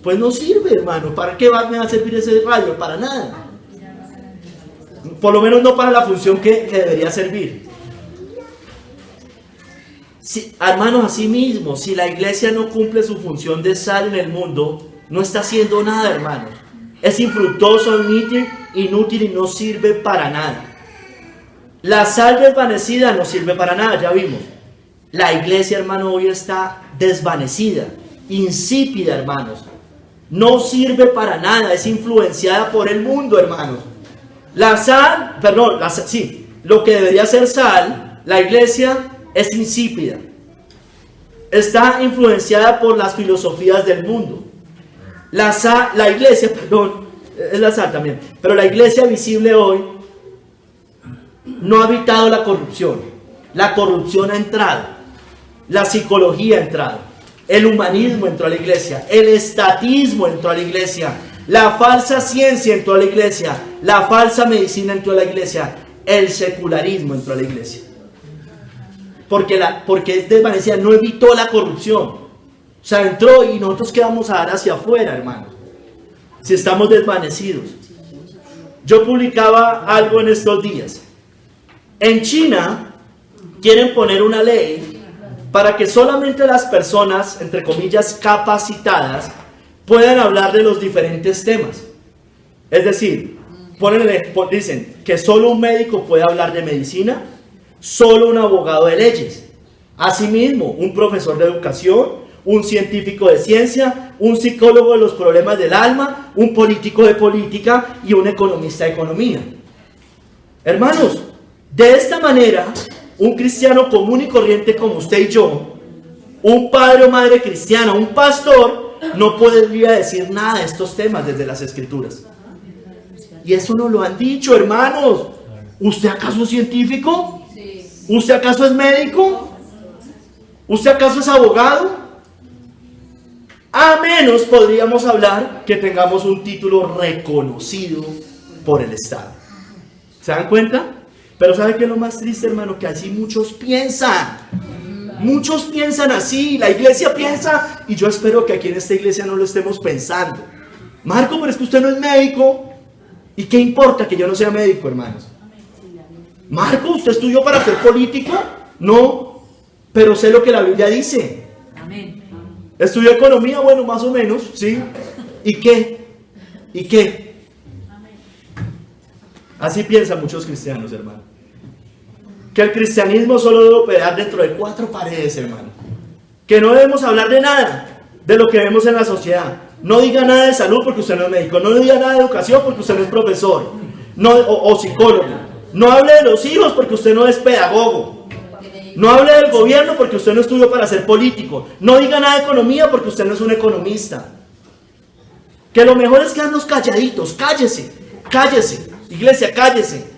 pues no sirve, hermano. ¿Para qué me va a servir ese radio? Para nada. Por lo menos no para la función que debería servir. Hermanos, así mismo, si la iglesia no cumple su función de sal en el mundo, no está haciendo nada, hermanos. Es infructuoso, inútil y no sirve para nada. La sal desvanecida no sirve para nada, ya vimos. La iglesia, hermano, hoy está desvanecida, insípida, hermanos. No sirve para nada, es influenciada por el mundo, hermanos. Lo que debería ser sal, la iglesia es insípida. Está influenciada por las filosofías del mundo. La iglesia, es la sal también, pero la iglesia visible hoy no ha evitado la corrupción. La corrupción ha entrado, la psicología ha entrado, el humanismo entró a la iglesia, el estatismo entró a la iglesia, la falsa ciencia entró a la iglesia, la falsa medicina entró a la iglesia, el secularismo entró a la iglesia. Porque es desvanecida, no evitó la corrupción. O sea, entró y nosotros qué vamos a dar hacia afuera, hermanos, si estamos desvanecidos. Yo publicaba algo en estos días. En China quieren poner una ley para que solamente las personas, entre comillas, capacitadas, puedan hablar de los diferentes temas. Es decir, dicen que solo un médico puede hablar de medicina, solo un abogado de leyes. Asimismo, un profesor de educación, un científico de ciencia, un psicólogo de los problemas del alma, un político de política y un economista de economía. Hermanos, de esta manera, un cristiano común y corriente como usted y yo, un padre o madre cristiana, un pastor, no podría decir nada de estos temas desde las escrituras. Y eso nos lo han dicho, hermanos. ¿Usted acaso es científico? ¿Usted acaso es médico? ¿Usted acaso es abogado? A menos podríamos hablar que tengamos un título reconocido por el Estado. ¿Se dan cuenta? Pero ¿sabe qué es lo más triste, hermano? Que así muchos piensan. Muchos piensan así. La iglesia piensa, y yo espero que aquí en esta iglesia no lo estemos pensando. Marco, pero es que usted no es médico. ¿Y qué importa que yo no sea médico, hermanos? Marco, ¿usted estudió para ser político? No, pero sé lo que la Biblia dice. Amén. ¿Estudió economía? Bueno, más o menos, ¿sí? ¿Y qué? ¿Y qué? Así piensan muchos cristianos, hermano. Que el cristianismo solo debe operar dentro de 4 paredes, hermano. Que no debemos hablar de nada de lo que vemos en la sociedad. No diga nada de salud porque usted no es médico. No diga nada de educación porque usted no es profesor o psicólogo. No hable de los hijos porque usted no es pedagogo. No hable del gobierno porque usted no estudió para ser político. No diga nada de economía porque usted no es un economista. Que lo mejor es quedarnos calladitos. Cállese, cállese. Iglesia, cállese.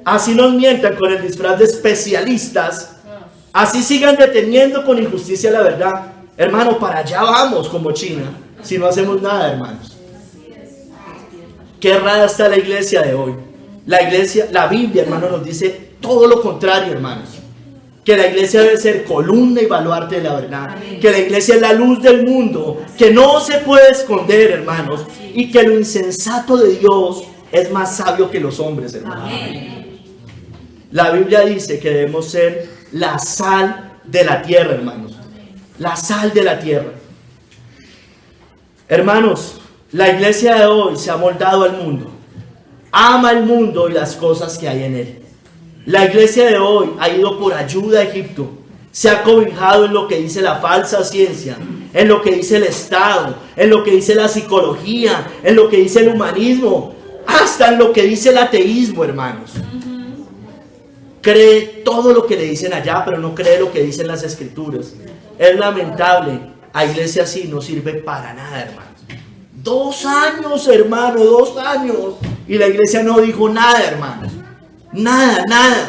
Así nos mientan con el disfraz de especialistas. Así sigan deteniendo con injusticia la verdad. Hermano, para allá vamos como China, si no hacemos nada, hermanos. Qué errada está la iglesia de hoy. La iglesia, la Biblia, hermano, nos dice todo lo contrario, hermanos. Que la iglesia debe ser columna y baluarte de la verdad. Que la iglesia es la luz del mundo, que no se puede esconder, hermanos. Y que lo insensato de Dios es más sabio que los hombres, hermanos. La Biblia dice que debemos ser la sal de la tierra, hermanos. La sal de la tierra. Hermanos, la iglesia de hoy se ha moldado al mundo. Ama el mundo y las cosas que hay en él. La iglesia de hoy ha ido por ayuda a Egipto. Se ha cobijado en lo que dice la falsa ciencia, en lo que dice el Estado, en lo que dice la psicología, en lo que dice el humanismo, hasta en lo que dice el ateísmo, hermanos. Cree todo lo que le dicen allá, pero no cree lo que dicen las escrituras. Es lamentable. A iglesia así no sirve para nada, hermanos. 2 años, hermano, 2 años. Y la iglesia no dijo nada, hermanos. Nada, nada.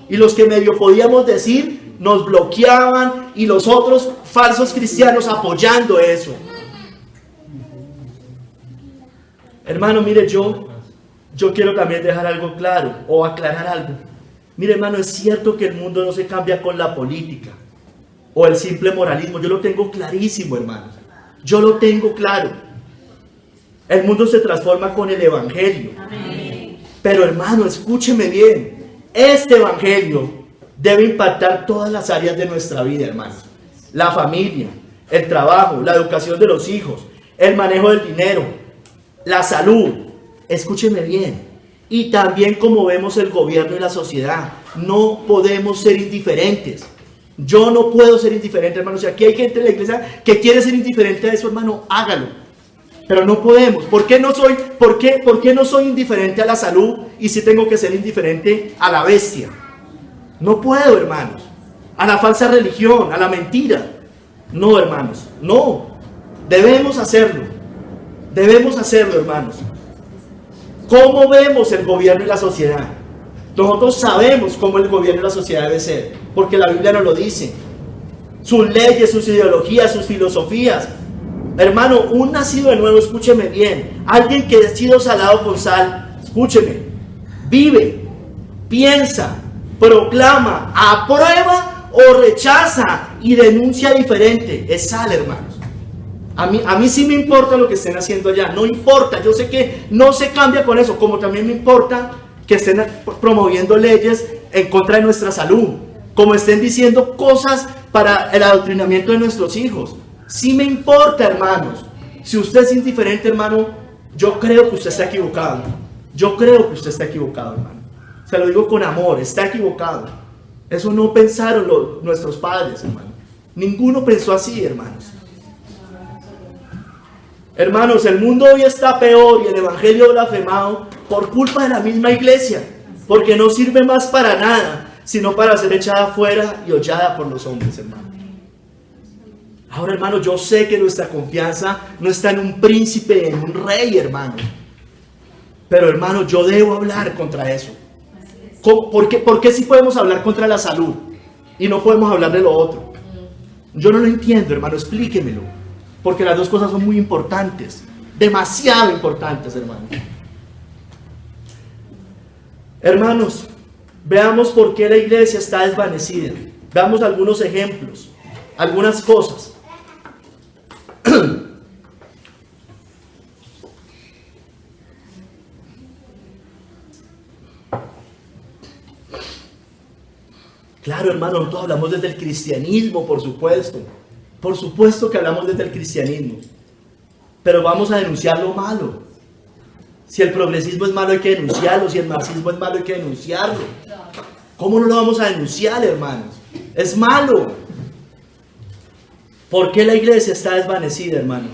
Y los que medio podíamos decir, nos bloqueaban. Y los otros falsos cristianos apoyando eso. Hermano, mire, yo quiero también dejar algo claro, o aclarar algo. Mire, hermano, es cierto que el mundo no se cambia con la política o el simple moralismo. Yo lo tengo clarísimo, hermanos. Yo lo tengo claro. El mundo se transforma con el evangelio. Amén. Pero, hermano, escúcheme bien. Este evangelio debe impactar todas las áreas de nuestra vida, hermanos. La familia, el trabajo, la educación de los hijos, el manejo del dinero, la salud. Escúcheme bien. Y también como vemos el gobierno y la sociedad. No podemos ser indiferentes. Yo no puedo ser indiferente, hermano. Si aquí hay gente en la iglesia que quiere ser indiferente a eso, hermano, hágalo. Pero no podemos. ¿Por qué no soy indiferente a la salud y si tengo que ser indiferente a la bestia? No puedo, hermanos. A la falsa religión, a la mentira. No, hermanos. No. Debemos hacerlo. Debemos hacerlo, hermanos. ¿Cómo vemos el gobierno y la sociedad? Nosotros sabemos cómo el gobierno y la sociedad debe ser, porque la Biblia nos lo dice. Sus leyes, sus ideologías, sus filosofías. Hermano, un nacido de nuevo, escúcheme bien. Alguien que ha sido salado con sal, escúcheme. Vive, piensa, proclama, aprueba o rechaza y denuncia diferente. Es sal, hermanos. A mí sí me importa lo que estén haciendo allá, no importa, yo sé que no se cambia con eso, como también me importa que estén promoviendo leyes en contra de nuestra salud, como estén diciendo cosas para el adoctrinamiento de nuestros hijos. Sí me importa, hermanos. Si usted es indiferente, hermano, yo creo que usted está equivocado. Yo creo que usted está equivocado, hermano. Se lo digo con amor, está equivocado. Eso no pensaron nuestros padres, hermano. Ninguno pensó así, hermanos. Hermanos, el mundo hoy está peor y el evangelio blasfemado por culpa de la misma iglesia, porque no sirve más para nada, sino para ser echada afuera y hollada por los hombres, hermano. Ahora, hermano, yo sé que nuestra confianza no está en un príncipe, en un rey, hermano. Pero, hermano, yo debo hablar contra eso. ¿Por qué sí podemos hablar contra la salud y no podemos hablar de lo otro? Yo no lo entiendo, hermano, explíquemelo. Porque las dos cosas son muy importantes, demasiado importantes, hermano. Hermanos, veamos por qué la iglesia está desvanecida. Veamos algunos ejemplos, algunas cosas. Claro, hermano, nosotros hablamos desde el cristianismo, por supuesto. Por supuesto que hablamos desde el cristianismo. Pero vamos a denunciar lo malo. Si el progresismo es malo, hay que denunciarlo. Si el marxismo es malo, hay que denunciarlo. ¿Cómo no lo vamos a denunciar, hermanos? Es malo. ¿Por qué la iglesia está desvanecida, hermano?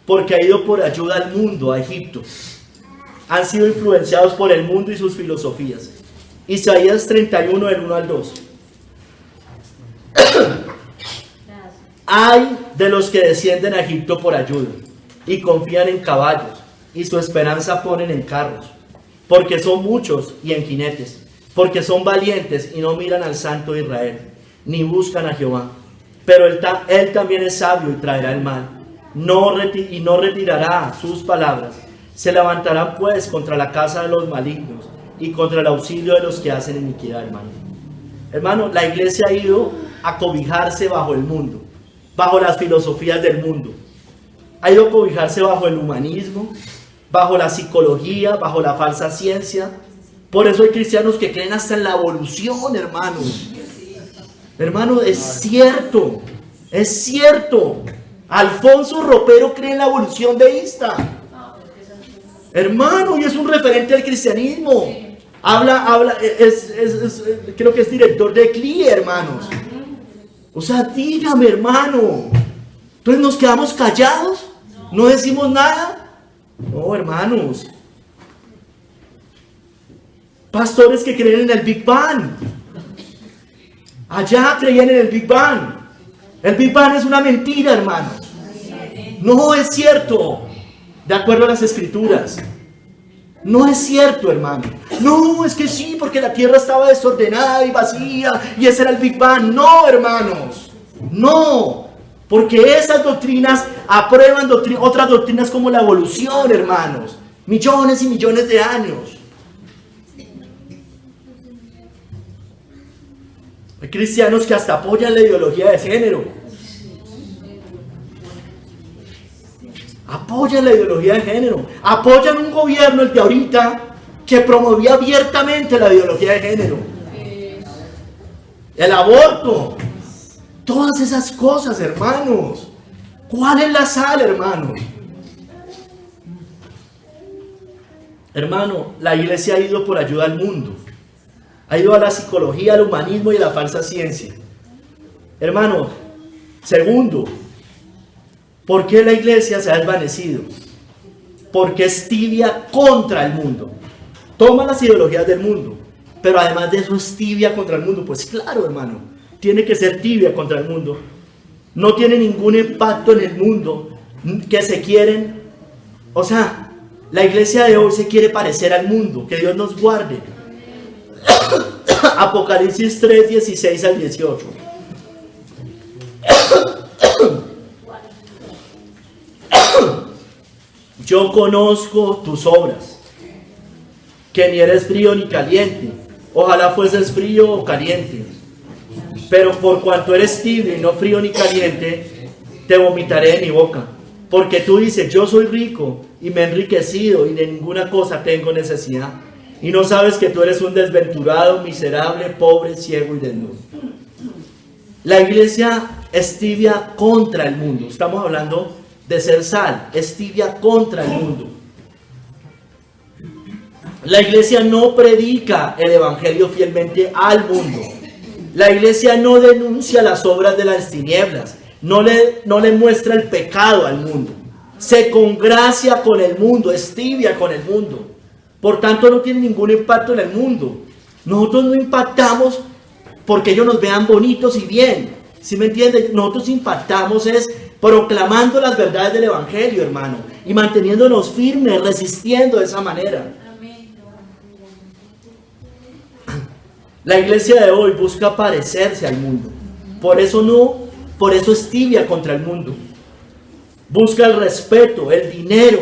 Porque ha ido por ayuda al mundo, a Egipto. Han sido influenciados por el mundo y sus filosofías. Isaías 31, del 1 al 2. Ay de los que descienden a Egipto por ayuda y confían en caballos y su esperanza ponen en carros, porque son muchos y en jinetes, porque son valientes y no miran al Santo de Israel, ni buscan a Jehová. Pero él también es sabio y traerá el mal, no retirará sus palabras. Se levantarán pues contra la casa de los malignos y contra el auxilio de los que hacen iniquidad, hermano. Hermano, la iglesia ha ido a cobijarse bajo el mundo, bajo las filosofías del mundo. Ha ido a cobijarse bajo el humanismo, bajo la psicología, bajo la falsa ciencia. Por eso hay cristianos que creen hasta en la evolución, hermanos. Hermano, es cierto, es cierto. Alfonso Ropero cree en la evolución deísta. Hermano, y es un referente al cristianismo. Creo que es director de CLIE, hermanos. O sea, dígame, hermano. Entonces nos quedamos callados, no decimos nada. No, hermanos. Pastores que creen en el Big Bang. Allá creían en el Big Bang. El Big Bang es una mentira, hermanos. No es cierto, de acuerdo a las escrituras. No es cierto, hermano. No, es que sí, porque la tierra estaba desordenada y vacía y ese era el Big Bang. No, hermanos. No, porque esas doctrinas aprueban otras doctrinas como la evolución, hermanos. Millones y millones de años. Hay cristianos que hasta apoyan la ideología de género. Apoyan la ideología de género. Apoyan un gobierno, el de ahorita, que promovía abiertamente la ideología de género. El aborto. Todas esas cosas, hermanos. ¿Cuál es la sal, hermanos? Hermano, la iglesia ha ido por ayuda al mundo. Ha ido a la psicología, al humanismo y a la falsa ciencia. Hermano, segundo, ¿por qué la iglesia se ha desvanecido? Porque es tibia contra el mundo. Toma las ideologías del mundo, pero además de eso es tibia contra el mundo. Pues claro, hermano, tiene que ser tibia contra el mundo. No tiene ningún impacto en el mundo que se quieren. O sea, la iglesia de hoy se quiere parecer al mundo. Que Dios nos guarde. Apocalipsis 3, 16 al 18. Yo conozco tus obras, que ni eres frío ni caliente. Ojalá fueses frío o caliente. Pero por cuanto eres tibio y no frío ni caliente, te vomitaré de mi boca. Porque tú dices, yo soy rico y me he enriquecido y de ninguna cosa tengo necesidad. Y no sabes que tú eres un desventurado, miserable, pobre, ciego y desnudo. La iglesia es tibia contra el mundo. Estamos hablando de ser sal. Es tibia contra el mundo. La iglesia no predica el evangelio fielmente al mundo. La iglesia no denuncia las obras de las tinieblas. No le muestra el pecado al mundo. Se congracia con el mundo. Es tibia con el mundo. Por tanto, no tiene ningún impacto en el mundo. Nosotros no impactamos porque ellos nos vean bonitos y bien. ¿Sí me entienden? Nosotros impactamos es proclamando las verdades del evangelio, hermano. Y manteniéndonos firmes, resistiendo de esa manera. La iglesia de hoy busca parecerse al mundo. Por eso es tibia contra el mundo. Busca el respeto, el dinero.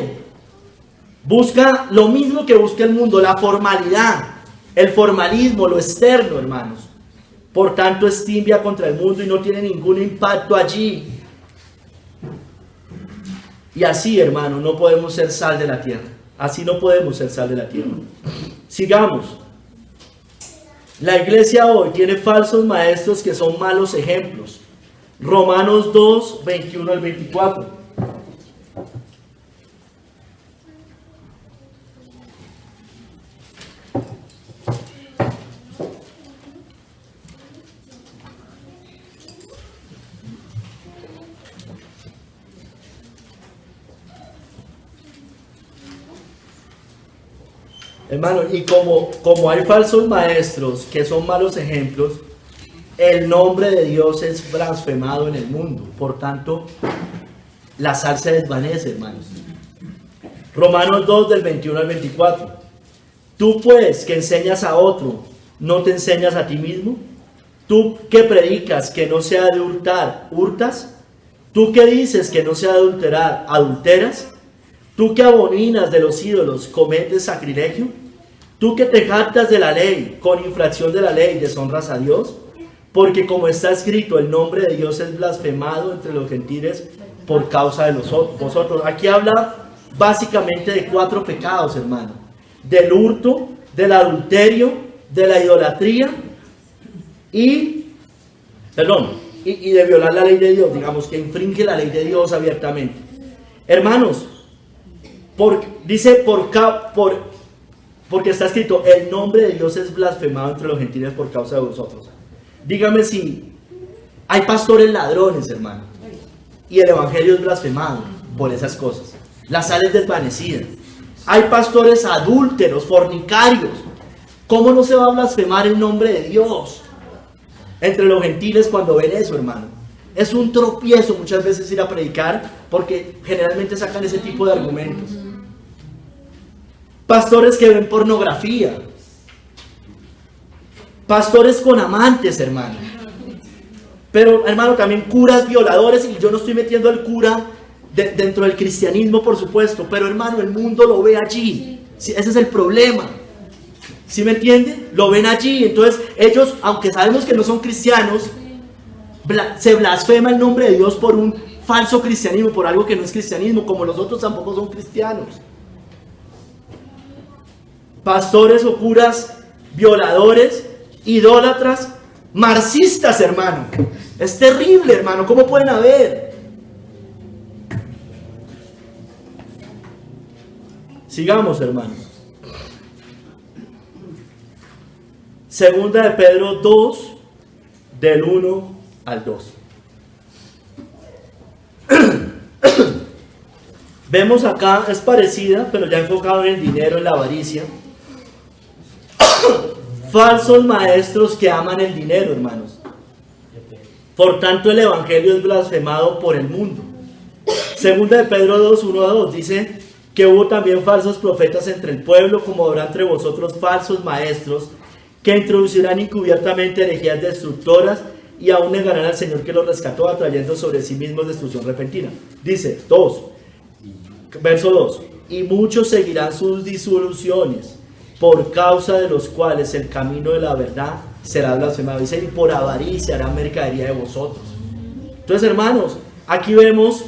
Busca lo mismo que busca el mundo, la formalidad, el formalismo, lo externo, hermanos. Por tanto, es tibia contra el mundo y no tiene ningún impacto allí. Y así, hermano, no podemos ser sal de la tierra. Así no podemos ser sal de la tierra. Sigamos. La iglesia hoy tiene falsos maestros que son malos ejemplos. Romanos 2, 21 al 24. Hermano, y como hay falsos maestros que son malos ejemplos, el nombre de Dios es blasfemado en el mundo. Por tanto, la sal se desvanece, hermanos. Romanos 2 del 21 al 24. Tú pues que enseñas a otro, ¿no te enseñas a ti mismo? Tú que predicas que no se ha de hurtar, ¿hurtas? Tú que dices que no se ha de adulterar, ¿adulteras? Tú que abominas de los ídolos, ¿cometes sacrilegio? Tú que te jactas de la ley, con infracción de la ley, ¿deshonras a Dios? Porque como está escrito, el nombre de Dios es blasfemado entre los gentiles por causa de vosotros. Aquí habla básicamente de 4 pecados, hermano. Del hurto, del adulterio, de la idolatría y de violar la ley de Dios, digamos que infringe la ley de Dios abiertamente. Hermanos, porque está escrito, el nombre de Dios es blasfemado entre los gentiles por causa de vosotros. Dígame si hay pastores ladrones, hermano, y el evangelio es blasfemado por esas cosas. La sal es desvanecida. Hay pastores adúlteros, fornicarios. ¿Cómo no se va a blasfemar el nombre de Dios entre los gentiles cuando ven eso, hermano? Es un tropiezo muchas veces ir a predicar porque generalmente sacan ese tipo de argumentos. Pastores que ven pornografía. Pastores con amantes, hermano. Pero, hermano, también curas violadores, y yo no estoy metiendo al cura dentro del cristianismo, por supuesto, pero, hermano, el mundo lo ve allí. ¿Sí? Ese es el problema. ¿Sí me entiende? Lo ven allí. Entonces, ellos, aunque sabemos que no son cristianos, se blasfema el nombre de Dios por un falso cristianismo, por algo que no es cristianismo, como los otros tampoco son cristianos. Pastores o curas violadores, idólatras, marxistas, hermano. Es terrible, hermano. ¿Cómo pueden haber? Sigamos, hermano. Segunda de Pedro 2, del 1 al 2. Vemos acá, es parecida, pero ya enfocado en el dinero, en la avaricia. Falsos maestros que aman el dinero, hermanos. Por tanto, el evangelio es blasfemado por el mundo. Segunda de Pedro 2, 1 a 2 dice que hubo también falsos profetas entre el pueblo, como habrá entre vosotros falsos maestros que introducirán encubiertamente herejías destructoras y aún negarán al Señor que los rescató, atrayendo sobre sí mismos destrucción repentina. Dice verso 2: y muchos seguirán sus disoluciones, por causa de los cuales el camino de la verdad será blasfemado. Dice, y por avaricia harán mercadería de vosotros. Entonces, hermanos, aquí vemos,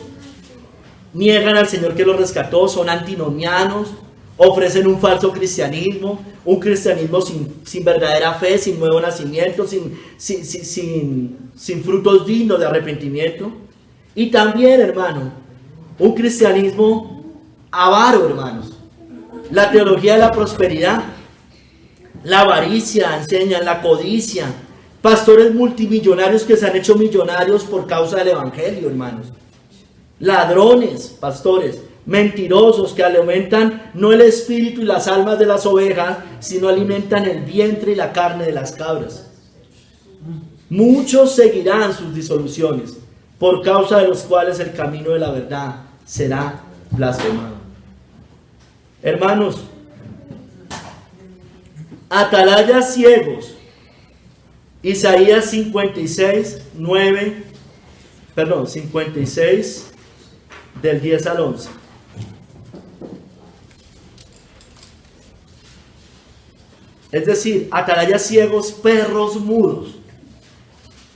niegan al Señor que los rescató, son antinomianos, ofrecen un falso cristianismo, un cristianismo sin verdadera fe, sin nuevo nacimiento, sin frutos dignos de arrepentimiento. Y también, hermano, un cristianismo avaro, hermanos. La teología de la prosperidad, la avaricia, enseñan la codicia. Pastores multimillonarios que se han hecho millonarios por causa del evangelio, hermanos. Ladrones, pastores, mentirosos que alimentan no el espíritu y las almas de las ovejas, sino alimentan el vientre y la carne de las cabras. Muchos seguirán sus disoluciones, por causa de los cuales el camino de la verdad será blasfemado. Hermanos, atalayas ciegos Isaías 56, 56 del 10 al 11. Es decir, atalayas ciegos, perros mudos.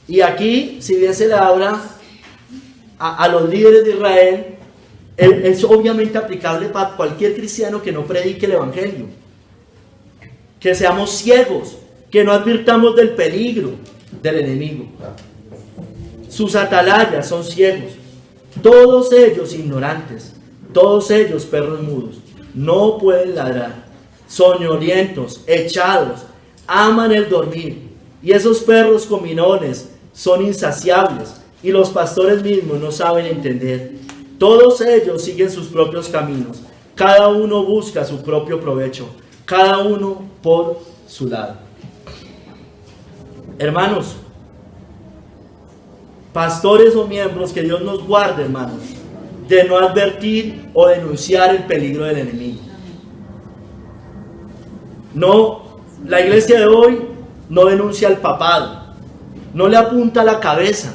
Y aquí, si bien se le habla a los líderes de Israel, es obviamente aplicable para cualquier cristiano que no predique el evangelio. Que seamos ciegos, que no advirtamos del peligro del enemigo. Sus atalayas son ciegos, todos ellos ignorantes, todos ellos perros mudos, no pueden ladrar, soñolientos, echados, aman el dormir, y esos perros cominones son insaciables, y los pastores mismos no saben entender. Todos ellos siguen sus propios caminos, cada uno busca su propio provecho, cada uno por su lado. Hermanos, pastores o miembros, que Dios nos guarde, hermanos, de no advertir o denunciar el peligro del enemigo. No, la iglesia de hoy no denuncia al papado, no le apunta a la cabeza,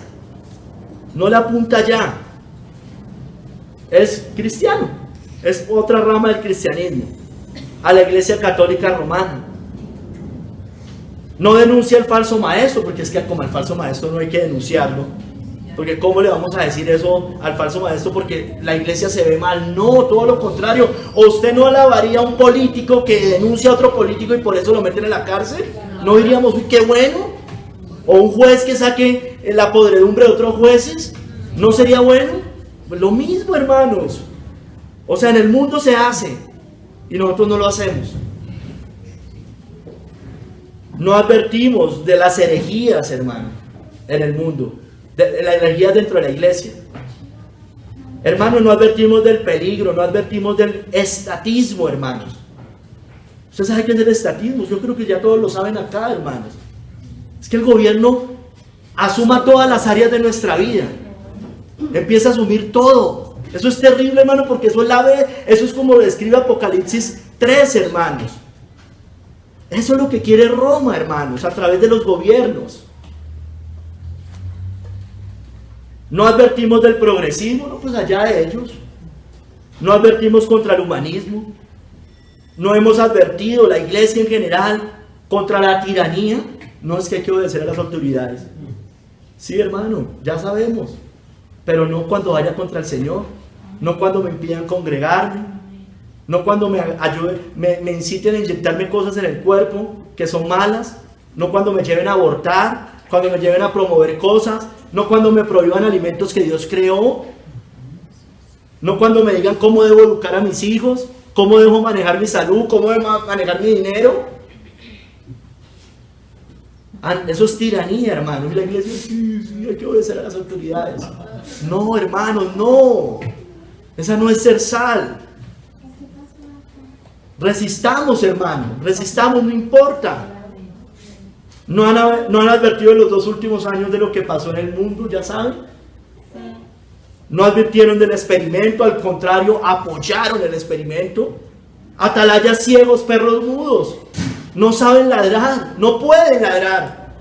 no le apunta allá. Es cristiano, es otra rama del cristianismo, a la iglesia católica romana. No denuncia al falso maestro, porque es que como al falso maestro no hay que denunciarlo, porque ¿cómo le vamos a decir eso al falso maestro? Porque la iglesia se ve mal. No, todo lo contrario. ¿O usted no alabaría a un político que denuncia a otro político y por eso lo meten en la cárcel? ¿No diríamos, uy, qué bueno? ¿O un juez que saque la podredumbre de otros jueces? ¿No sería bueno? Pues lo mismo, hermanos. O sea, en el mundo se hace y nosotros no lo hacemos. No advertimos de las herejías, hermano, en el mundo, de las herejías dentro de la iglesia. Hermanos, no advertimos del peligro, no advertimos del estatismo, hermanos. ¿Usted sabe qué es el estatismo? Yo creo que ya todos lo saben acá, hermanos. Es que el gobierno asuma todas las áreas de nuestra vida. Empieza a asumir todo. Eso es terrible, hermano, porque eso es como lo describe Apocalipsis 3, hermanos. Eso es lo que quiere Roma, hermanos, a través de los gobiernos. No advertimos del progresismo, no, pues allá de ellos. No advertimos contra el humanismo. No hemos advertido, la iglesia en general, contra la tiranía. No, es que hay que obedecer a las autoridades. Sí, hermano, ya sabemos. Pero no cuando vaya contra el Señor. No cuando me impidan congregarme. No cuando me inciten a inyectarme cosas en el cuerpo que son malas. No cuando me lleven a abortar, cuando me lleven a promover cosas. No cuando me prohíban alimentos que Dios creó. No cuando me digan cómo debo educar a mis hijos, cómo debo manejar mi salud, cómo debo manejar mi dinero. Eso es tiranía, hermano. Y la iglesia, sí, hay que obedecer a las autoridades. No, hermanos, no. Esa no es ser sal. Resistamos, hermano, resistamos, no importa. ¿No han advertido en los 2 últimos años de lo que pasó en el mundo? ¿Ya saben? No advirtieron del experimento, al contrario, apoyaron el experimento. Atalayas ciegos, perros mudos, no saben ladrar, no pueden ladrar.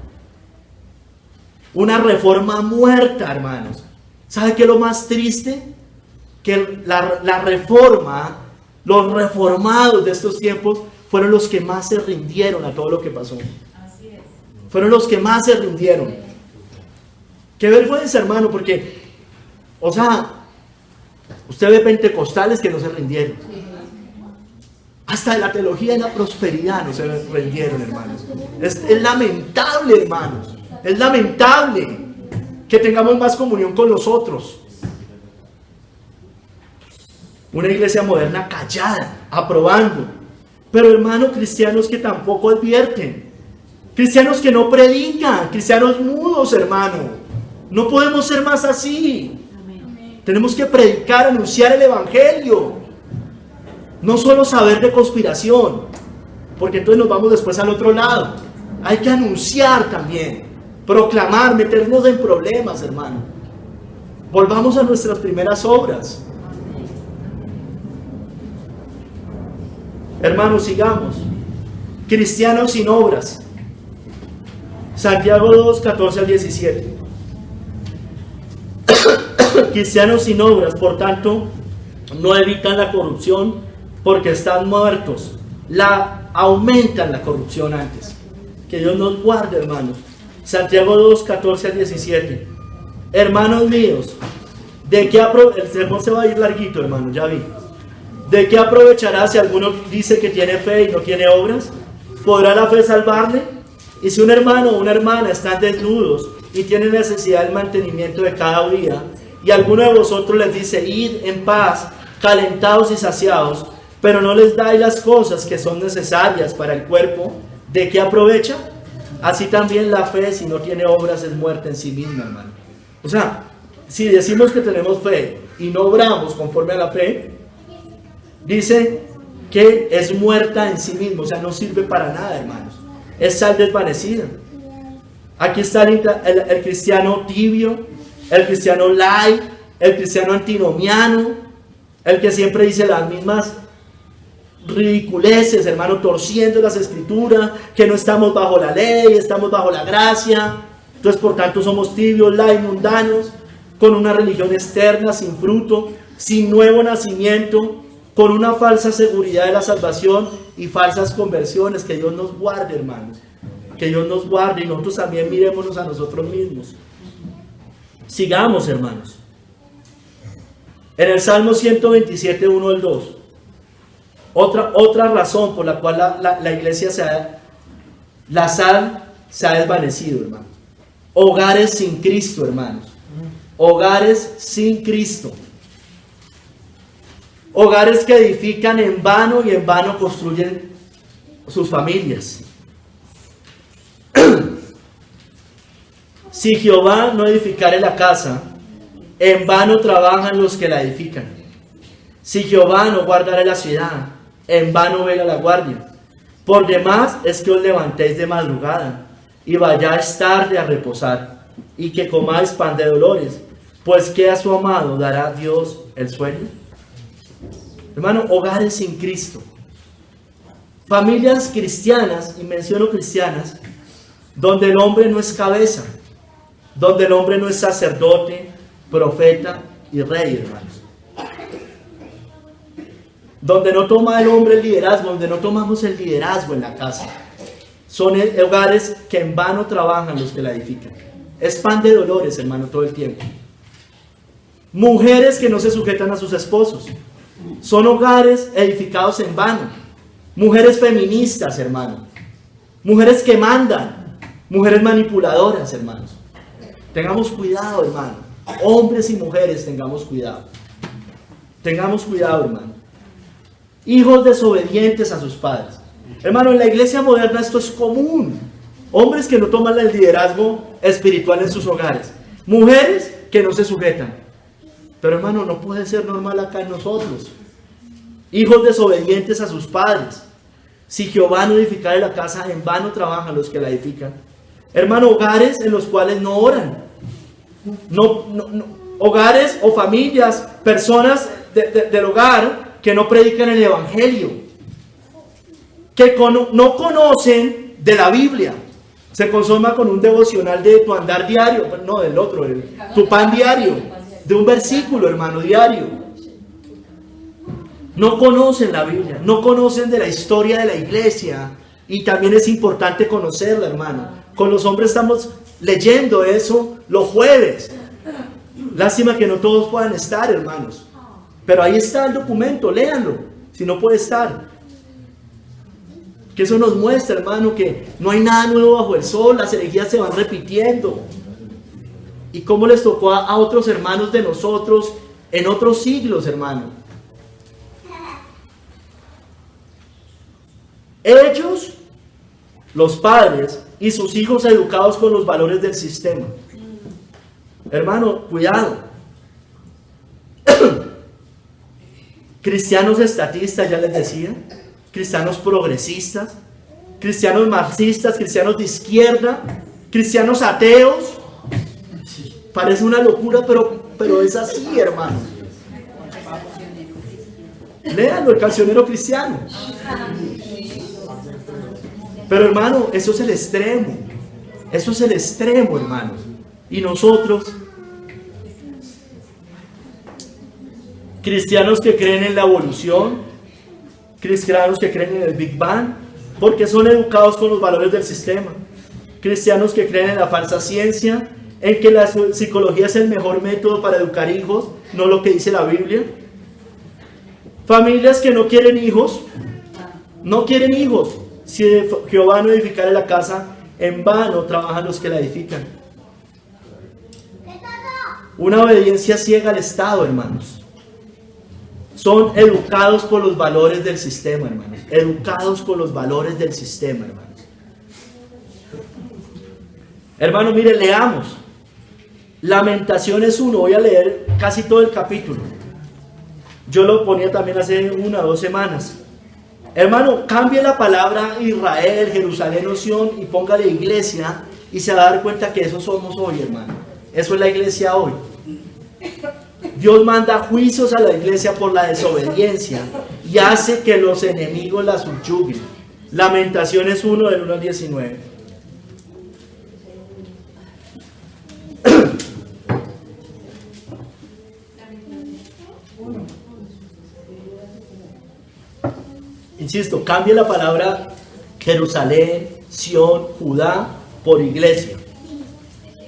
Una reforma muerta, hermanos. ¿Sabe qué es lo más triste? Que la reforma, los reformados de estos tiempos fueron los que más se rindieron a todo lo que pasó. Así es. Fueron los que más se rindieron. Qué vergüenza, hermano, porque, o sea, usted ve pentecostales que no se rindieron. Hasta de la teología de la prosperidad no se rindieron, hermanos. Es lamentable, hermanos. Es lamentable que tengamos más comunión con los otros. Una iglesia moderna callada, aprobando. Pero hermanos, cristianos que tampoco advierten. Cristianos que no predican. Cristianos mudos, hermano. No podemos ser más así. Amén. Tenemos que predicar, anunciar el evangelio. No solo saber de conspiración. Porque entonces nos vamos después al otro lado. Hay que anunciar también. Proclamar, meternos en problemas, hermano. Volvamos a nuestras primeras obras. Hermanos, sigamos. Cristianos sin obras. Santiago 2, 14 al 17. Cristianos sin obras, por tanto, no evitan la corrupción porque están muertos. Aumentan la corrupción antes. Que Dios nos guarde, hermanos. Santiago 2, 14 al 17. Hermanos míos, el sermón se va a ir larguito, hermanos, ya vi. ¿De qué aprovechará si alguno dice que tiene fe y no tiene obras? ¿Podrá la fe salvarle? Y si un hermano o una hermana están desnudos y tienen necesidad del mantenimiento de cada día, y alguno de vosotros les dice, id en paz, calentados y saciados, pero no les dais las cosas que son necesarias para el cuerpo, ¿de qué aprovecha? Así también la fe, si no tiene obras, es muerta en sí misma, hermano. O sea, si decimos que tenemos fe y no obramos conforme a la fe, dice que es muerta en sí misma, o sea, no sirve para nada, hermanos. Es sal desvanecida. Aquí está el cristiano tibio, el cristiano light, el cristiano antinomiano, el que siempre dice las mismas ridiculeces, hermano, torciendo las escrituras, que no estamos bajo la ley, estamos bajo la gracia, entonces por tanto somos tibios, light, mundanos, con una religión externa, sin fruto, sin nuevo nacimiento, con una falsa seguridad de la salvación y falsas conversiones. Que Dios nos guarde, hermanos, que Dios nos guarde, y nosotros también mirémonos a nosotros mismos. Sigamos, hermanos. En el Salmo 127, 1 al 2, otra razón por la cual la iglesia la sal se ha desvanecido, hermano. Hogares sin Cristo, hermanos. Hogares sin Cristo. Hogares que edifican en vano y en vano construyen sus familias. Si Jehová no edificare la casa, en vano trabajan los que la edifican. Si Jehová no guardare la ciudad, en vano vela la guardia. Por demás es que os levantéis de madrugada y vayáis tarde a reposar, y que comáis pan de dolores, pues que a su amado dará Dios el sueño. Hermano, hogares sin Cristo. Familias cristianas, y menciono cristianas, donde el hombre no es cabeza, donde el hombre no es sacerdote, profeta y rey, hermanos. Donde no toma el hombre el liderazgo, donde no tomamos el liderazgo en la casa. Son hogares que en vano trabajan los que la edifican. Es pan de dolores, hermano, todo el tiempo. Mujeres que no se sujetan a sus esposos. Son hogares edificados en vano. Mujeres feministas, hermano. Mujeres que mandan. Mujeres manipuladoras, hermanos. Tengamos cuidado, hermano. Hombres y mujeres, tengamos cuidado. Tengamos cuidado, hermano. Hijos desobedientes a sus padres. Hermano, en la iglesia moderna esto es común. Hombres que no toman el liderazgo espiritual en sus hogares. Mujeres que no se sujetan. Pero hermano, no puede ser normal acá en nosotros. Hijos desobedientes a sus padres. Si Jehová no edificare la casa, en vano trabajan los que la edifican. Hermano, hogares en los cuales no oran. Hogares o familias, personas del hogar que no predican el evangelio. Que no conocen de la Biblia. Se consuma con un devocional de tu andar diario. No, del otro, tu pan diario. De un versículo, hermano, diario. No conocen la Biblia, no conocen de la historia de la iglesia, y también es importante conocerla, hermano. Con los hombres estamos leyendo eso los jueves. Lástima que no todos puedan estar, hermanos, pero ahí está el documento, léanlo, si no puede estar. Que eso nos muestra, hermano, que no hay nada nuevo bajo el sol, las herejías se van repitiendo. Y cómo les tocó a otros hermanos de nosotros en otros siglos, hermano. Ellos, los padres y sus hijos educados con los valores del sistema. Hermano, cuidado. Cristianos estatistas, ya les decía. Cristianos progresistas. Cristianos marxistas, cristianos de izquierda. Cristianos ateos. Parece una locura, pero es así, hermano. Léanlo, el cancionero cristiano. Pero hermano, eso es el extremo. Eso es el extremo, hermanos. Y nosotros, cristianos que creen en la evolución, cristianos que creen en el Big Bang, porque son educados con los valores del sistema. Cristianos que creen en la falsa ciencia, en que la psicología es el mejor método para educar hijos, no lo que dice la Biblia. Familias que no quieren hijos, no quieren hijos. Si Jehová no edificare la casa, en vano trabajan los que la edifican. Una obediencia ciega al Estado, hermanos. Son educados por los valores del sistema, hermanos. Educados por los valores del sistema, hermanos. Hermanos, miren, leamos. Lamentaciones 1, voy a leer casi todo el capítulo. Yo lo ponía también hace 1 o 2 semanas. Hermano, cambie la palabra Israel, Jerusalén, Sion y póngale iglesia y se va a dar cuenta que eso somos hoy, hermano. Eso es la iglesia hoy. Dios manda juicios a la iglesia por la desobediencia y hace que los enemigos la subyuguen. Lamentaciones 1 del 1 al 19. Insisto, cambie la palabra Jerusalén, Sion, Judá por iglesia.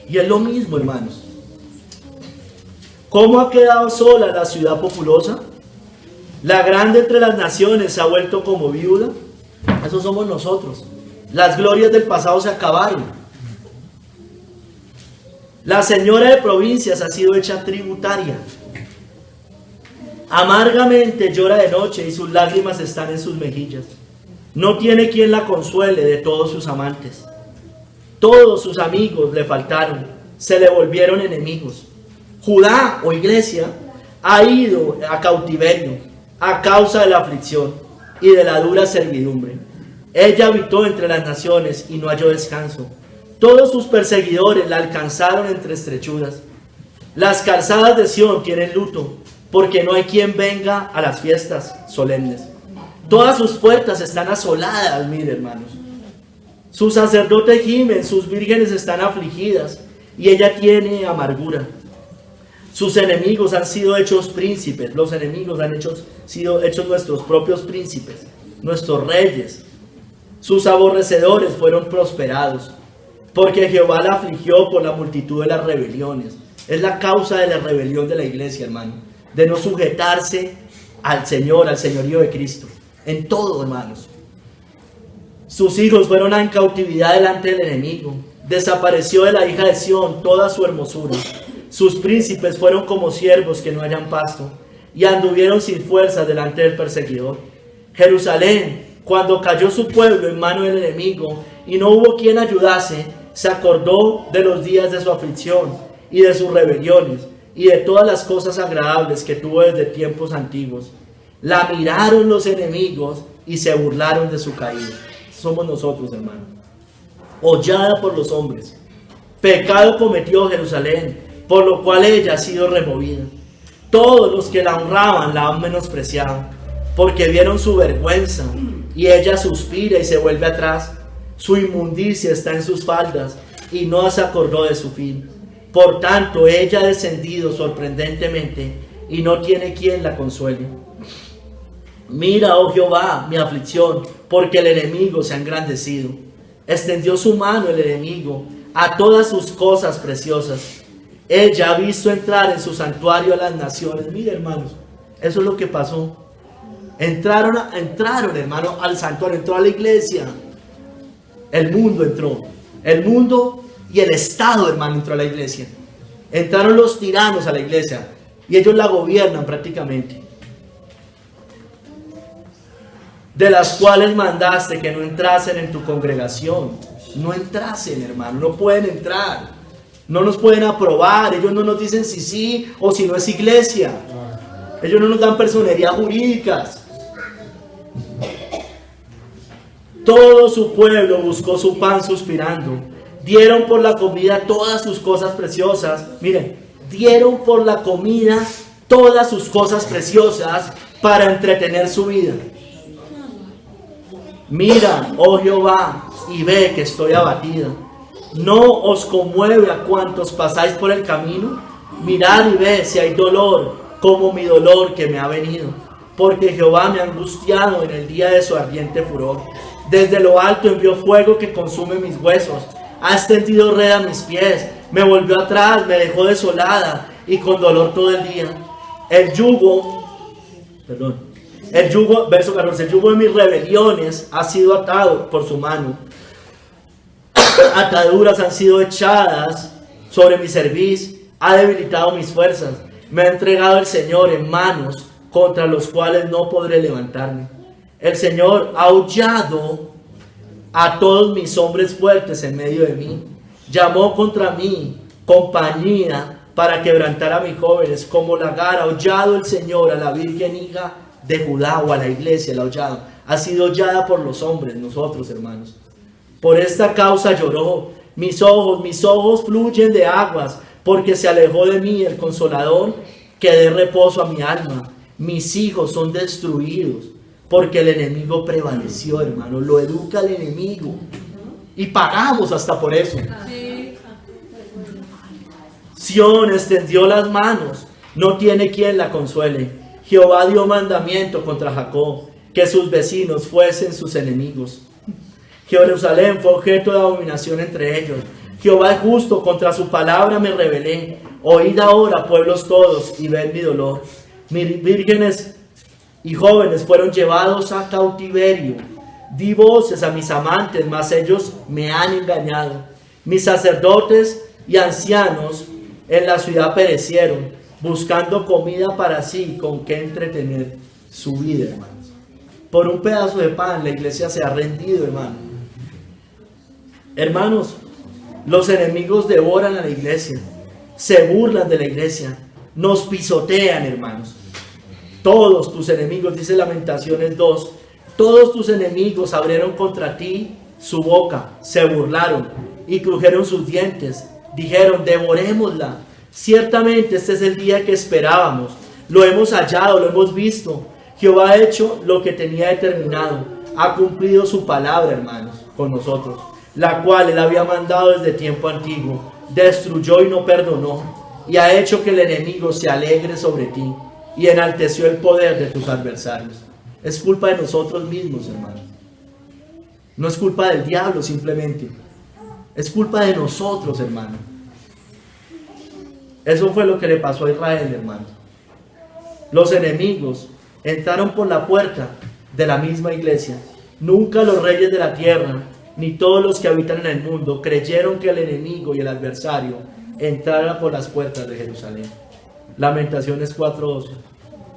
Y es lo mismo, hermanos. ¿Cómo ha quedado sola la ciudad populosa? La grande entre las naciones se ha vuelto como viuda. Eso somos nosotros. Las glorias del pasado se acabaron. La señora de provincias ha sido hecha tributaria. Amargamente llora de noche y sus lágrimas están en sus mejillas. No tiene quien la consuele de todos sus amantes. Todos sus amigos le faltaron, se le volvieron enemigos. Judá, o iglesia, ha ido a cautiverio a causa de la aflicción y de la dura servidumbre. Ella habitó entre las naciones y no halló descanso. Todos sus perseguidores la alcanzaron entre estrechuras. Las calzadas de Sión tienen luto, porque no hay quien venga a las fiestas solemnes. Todas sus puertas están asoladas, mire, hermanos. Sus sacerdotes gimen, sus vírgenes están afligidas, y ella tiene amargura. Sus enemigos han sido hechos príncipes. Los enemigos han sido hechos nuestros propios príncipes, nuestros reyes. Sus aborrecedores fueron prosperados, porque Jehová la afligió por la multitud de las rebeliones. Es la causa de la rebelión de la iglesia, hermano, de no sujetarse al Señor, al señorío de Cristo, en todo, hermanos. Sus hijos fueron en cautividad delante del enemigo. Desapareció de la hija de Sión toda su hermosura. Sus príncipes fueron como siervos que no hallan pasto, y anduvieron sin fuerzas delante del perseguidor. Jerusalén, cuando cayó su pueblo en mano del enemigo, y no hubo quien ayudase, se acordó de los días de su aflicción, y de sus rebeliones, y de todas las cosas agradables que tuvo desde tiempos antiguos. La miraron los enemigos, y se burlaron de su caída. Somos nosotros, hermano. Hollada por los hombres. Pecado cometió Jerusalén, por lo cual ella ha sido removida. Todos los que la honraban la han menospreciado, porque vieron su vergüenza, y ella suspira y se vuelve atrás. Su inmundicia está en sus faldas, y no se acordó de su fin. Por tanto, ella ha descendido sorprendentemente, y no tiene quien la consuele. Mira, oh Jehová, mi aflicción, porque el enemigo se ha engrandecido. Extendió su mano el enemigo a todas sus cosas preciosas. Ella ha visto entrar en su santuario a las naciones. Mire, hermanos, eso es lo que pasó. Entraron, hermano, al santuario, entró a la iglesia. El mundo entró. El mundo y el Estado, hermano, entró a la iglesia. Entraron los tiranos a la iglesia y ellos la gobiernan prácticamente. De las cuales mandaste que no entrasen en tu congregación. No entrasen, hermano, no pueden entrar. No nos pueden aprobar, ellos no nos dicen si sí o si no es iglesia. Ellos no nos dan personerías jurídicas. Todo su pueblo buscó su pan suspirando. Dieron por la comida todas sus cosas preciosas. Miren, dieron por la comida todas sus cosas preciosas para entretener su vida. Mira, oh Jehová, y ve que estoy abatida. ¿No os conmueve a cuantos pasáis por el camino? Mirad y ved si hay dolor, como mi dolor que me ha venido. Porque Jehová me ha angustiado en el día de su ardiente furor. Desde lo alto envió fuego que consume mis huesos. Ha extendido red a mis pies. Me volvió atrás, me dejó desolada y con dolor todo el día. El yugo, verso 14, el yugo de mis rebeliones ha sido atado por su mano. Ataduras han sido echadas sobre mi cerviz, ha debilitado mis fuerzas. Me ha entregado el Señor en manos contra los cuales no podré levantarme. El Señor ha aullado a todos mis hombres fuertes en medio de mí. Llamó contra mí compañía para quebrantar a mis jóvenes. Como lagar ha aullado el Señor a la Virgen hija de Judá, o a la iglesia, la ha aullado. Ha sido hollada por los hombres, nosotros, hermanos. Por esta causa lloró. Mis ojos fluyen de aguas, porque se alejó de mí el Consolador, que dé reposo a mi alma. Mis hijos son destruidos, porque el enemigo prevaleció, hermano. Lo educa el enemigo. Y pagamos hasta por eso. Sión extendió las manos, no tiene quien la consuele. Jehová dio mandamiento contra Jacob, que sus vecinos fuesen sus enemigos. Jerusalén fue objeto de abominación entre ellos. Jehová es justo, contra su palabra me rebelé. Oíd ahora, pueblos todos, y ved mi dolor. Mis vírgenes y jóvenes fueron llevados a cautiverio. Di voces a mis amantes, mas ellos me han engañado. Mis sacerdotes y ancianos en la ciudad perecieron, buscando comida para sí, con qué entretener su vida, hermanos. Por un pedazo de pan la iglesia se ha rendido, hermano. Hermanos, los enemigos devoran a la iglesia, se burlan de la iglesia, nos pisotean, hermanos. Todos tus enemigos, dice Lamentaciones 2, todos tus enemigos abrieron contra ti su boca, se burlaron y crujeron sus dientes. Dijeron, devorémosla. Ciertamente este es el día que esperábamos. Lo hemos hallado, lo hemos visto. Jehová ha hecho lo que tenía determinado. Ha cumplido su palabra, hermanos, con nosotros, la cual él había mandado desde tiempo antiguo. Destruyó y no perdonó. Y ha hecho que el enemigo se alegre sobre ti. Y enalteció el poder de tus adversarios. Es culpa de nosotros mismos, hermanos. No es culpa del diablo simplemente. Es culpa de nosotros, hermano. Eso fue lo que le pasó a Israel, hermano. Los enemigos entraron por la puerta de la misma iglesia. Nunca los reyes de la tierra, ni todos los que habitan en el mundo, creyeron que el enemigo y el adversario entraran por las puertas de Jerusalén. Lamentaciones 4:12.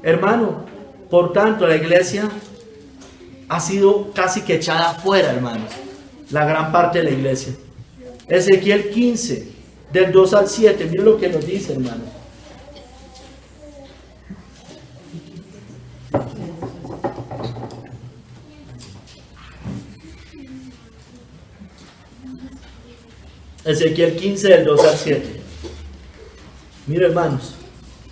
Hermano, por tanto, la iglesia ha sido casi que echada afuera, hermanos. La gran parte de la iglesia. Ezequiel 15, del 2 al 7, mire lo que nos dice, hermano. Ezequiel 15, del 2 al 7. Mire, hermanos,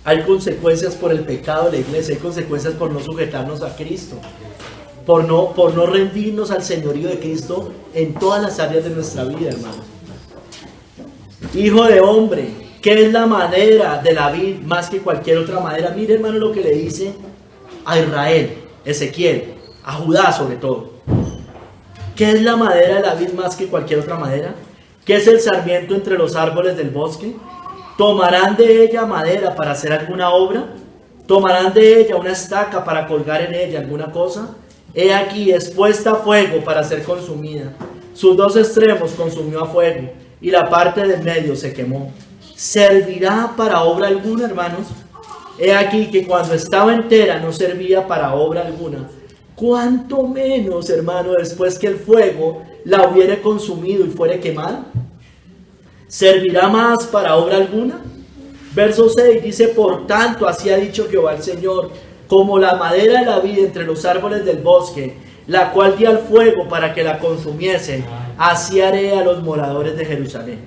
hay consecuencias por el pecado de la iglesia, hay consecuencias por no sujetarnos a Cristo, por no rendirnos al señorío de Cristo en todas las áreas de nuestra vida, hermanos. Hijo de hombre, ¿qué es la madera de la vid más que cualquier otra madera? Mire, hermano, lo que le dice a Israel, Ezequiel, a Judá sobre todo. ¿Qué es la madera de la vid más que cualquier otra madera? ¿Qué es el sarmiento entre los árboles del bosque? ¿Tomarán de ella madera para hacer alguna obra? ¿Tomarán de ella una estaca para colgar en ella alguna cosa? He aquí, es puesta a fuego para ser consumida. Sus dos extremos consumió a fuego, y la parte del medio se quemó. ¿Servirá para obra alguna, hermanos? He aquí que cuando estaba entera no servía para obra alguna. ¿Cuánto menos, hermano, después que el fuego la hubiere consumido y fuere quemada? ¿Servirá más para obra alguna? Verso 6 dice, por tanto, así ha dicho Jehová el Señor, como la madera de la vid entre los árboles del bosque, la cual di al fuego para que la consumiesen, así haré a los moradores de Jerusalén.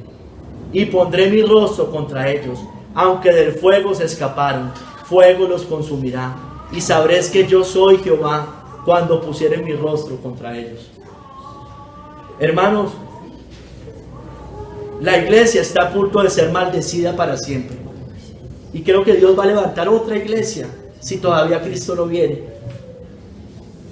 Y pondré mi rostro contra ellos, aunque del fuego se escaparon, fuego los consumirá. Y sabréis que yo soy Jehová, cuando pusiere mi rostro contra ellos. Hermanos, La iglesia está a punto de ser maldecida para siempre. Y creo que Dios va a levantar otra iglesia si todavía Cristo no viene.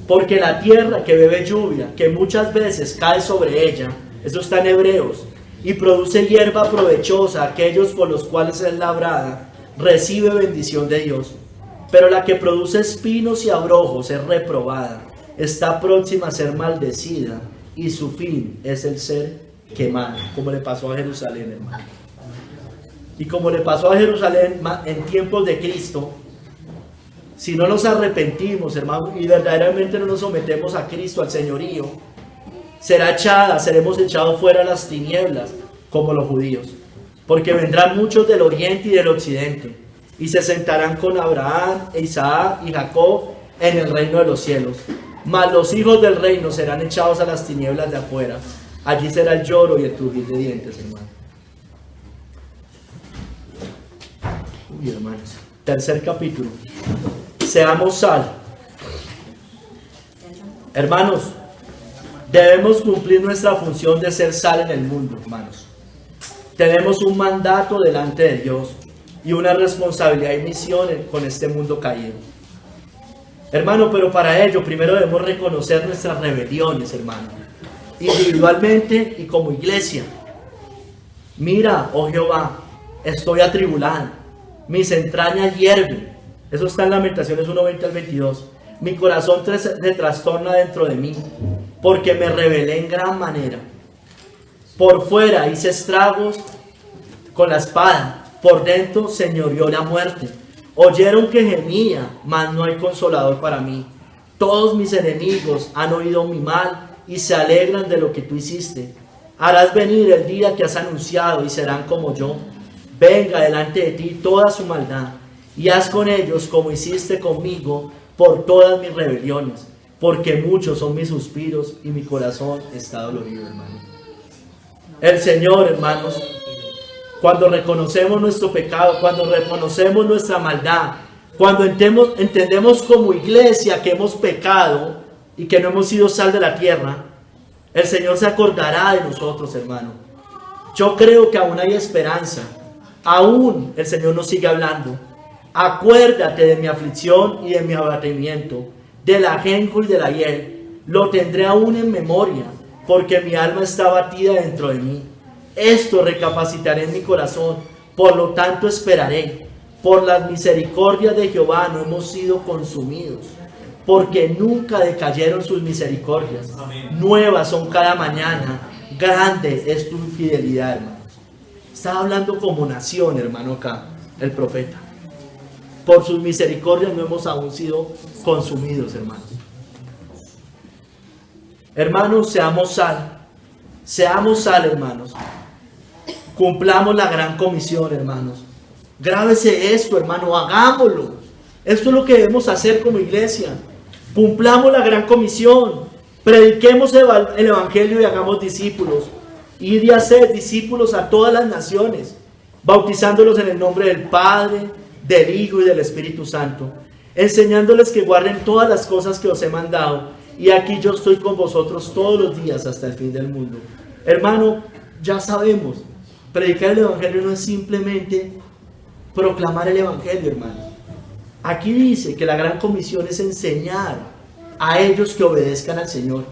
Porque la tierra que bebe lluvia, que muchas veces cae sobre ella, eso está en Hebreos, y produce hierba provechosa a aquellos por los cuales es labrada, recibe bendición de Dios. Pero la que produce espinos y abrojos es reprobada, está próxima a ser maldecida, y su fin es el ser quemado, como le pasó a Jerusalén, hermano. Y como le pasó a Jerusalén en tiempos de Cristo, si no nos arrepentimos, hermano, y verdaderamente no nos sometemos a Cristo, al señorío, seremos echados fuera a las tinieblas, como los judíos. Porque vendrán muchos del oriente y del occidente, y se sentarán con Abraham, Isaac y Jacob en el reino de los cielos. Mas los hijos del reino serán echados a las tinieblas de afuera. Allí será el lloro y el crujir de dientes, hermano. Uy, hermanos. Tercer capítulo. Seamos sal. Hermanos, debemos cumplir nuestra función de ser sal en el mundo, hermanos. Tenemos un mandato delante de Dios y una responsabilidad y misión con este mundo caído. Hermano, pero para ello primero debemos reconocer nuestras rebeliones, hermano, individualmente y como iglesia. Mira, oh Jehová, estoy atribulado, mis entrañas hierven. Eso está en Lamentaciones 1:20 al 22. Mi corazón se trastorna dentro de mí, porque me rebelé en gran manera. Por fuera hice estragos con la espada, por dentro señoreó la muerte. Oyeron que gemía, mas no hay consolador para mí. Todos mis enemigos han oído mi mal y se alegran de lo que tú hiciste. Harás venir el día que has anunciado y serán como yo. Venga delante de ti toda su maldad y haz con ellos como hiciste conmigo por todas mis rebeliones, porque muchos son mis suspiros y mi corazón está dolorido, hermano. El Señor, hermanos, cuando reconocemos nuestro pecado, cuando reconocemos nuestra maldad, cuando entendemos como iglesia que hemos pecado y que no hemos sido sal de la tierra, el Señor se acordará de nosotros, hermano. Yo creo que aún hay esperanza. Aún el Señor nos sigue hablando. Acuérdate de mi aflicción y de mi abatimiento, del ajenjo y de la hiel. Lo tendré aún en memoria, porque mi alma está abatida dentro de mí. Esto recapacitaré en mi corazón, por lo tanto esperaré. Por las misericordias de Jehová no hemos sido consumidos, porque nunca decayeron sus misericordias. Amén. Nuevas son cada mañana, grande es tu fidelidad, hermano. Está hablando como nación, hermano, acá, el profeta. Por sus misericordias no hemos aún sido consumidos, hermanos. Hermanos, seamos sal, hermanos. Cumplamos la gran comisión, hermanos. Grábese esto, hermano, hagámoslo. Esto es lo que debemos hacer como iglesia. Cumplamos la gran comisión. Prediquemos el evangelio y hagamos discípulos. Id y haced discípulos a todas las naciones, bautizándolos en el nombre del Padre, del Hijo y del Espíritu Santo, enseñándoles que guarden todas las cosas que os he mandado. Y aquí yo estoy con vosotros todos los días hasta el fin del mundo. Hermano, ya sabemos, predicar el evangelio no es simplemente proclamar el evangelio, hermano. Aquí dice que la gran comisión es enseñar a ellos que obedezcan al Señor.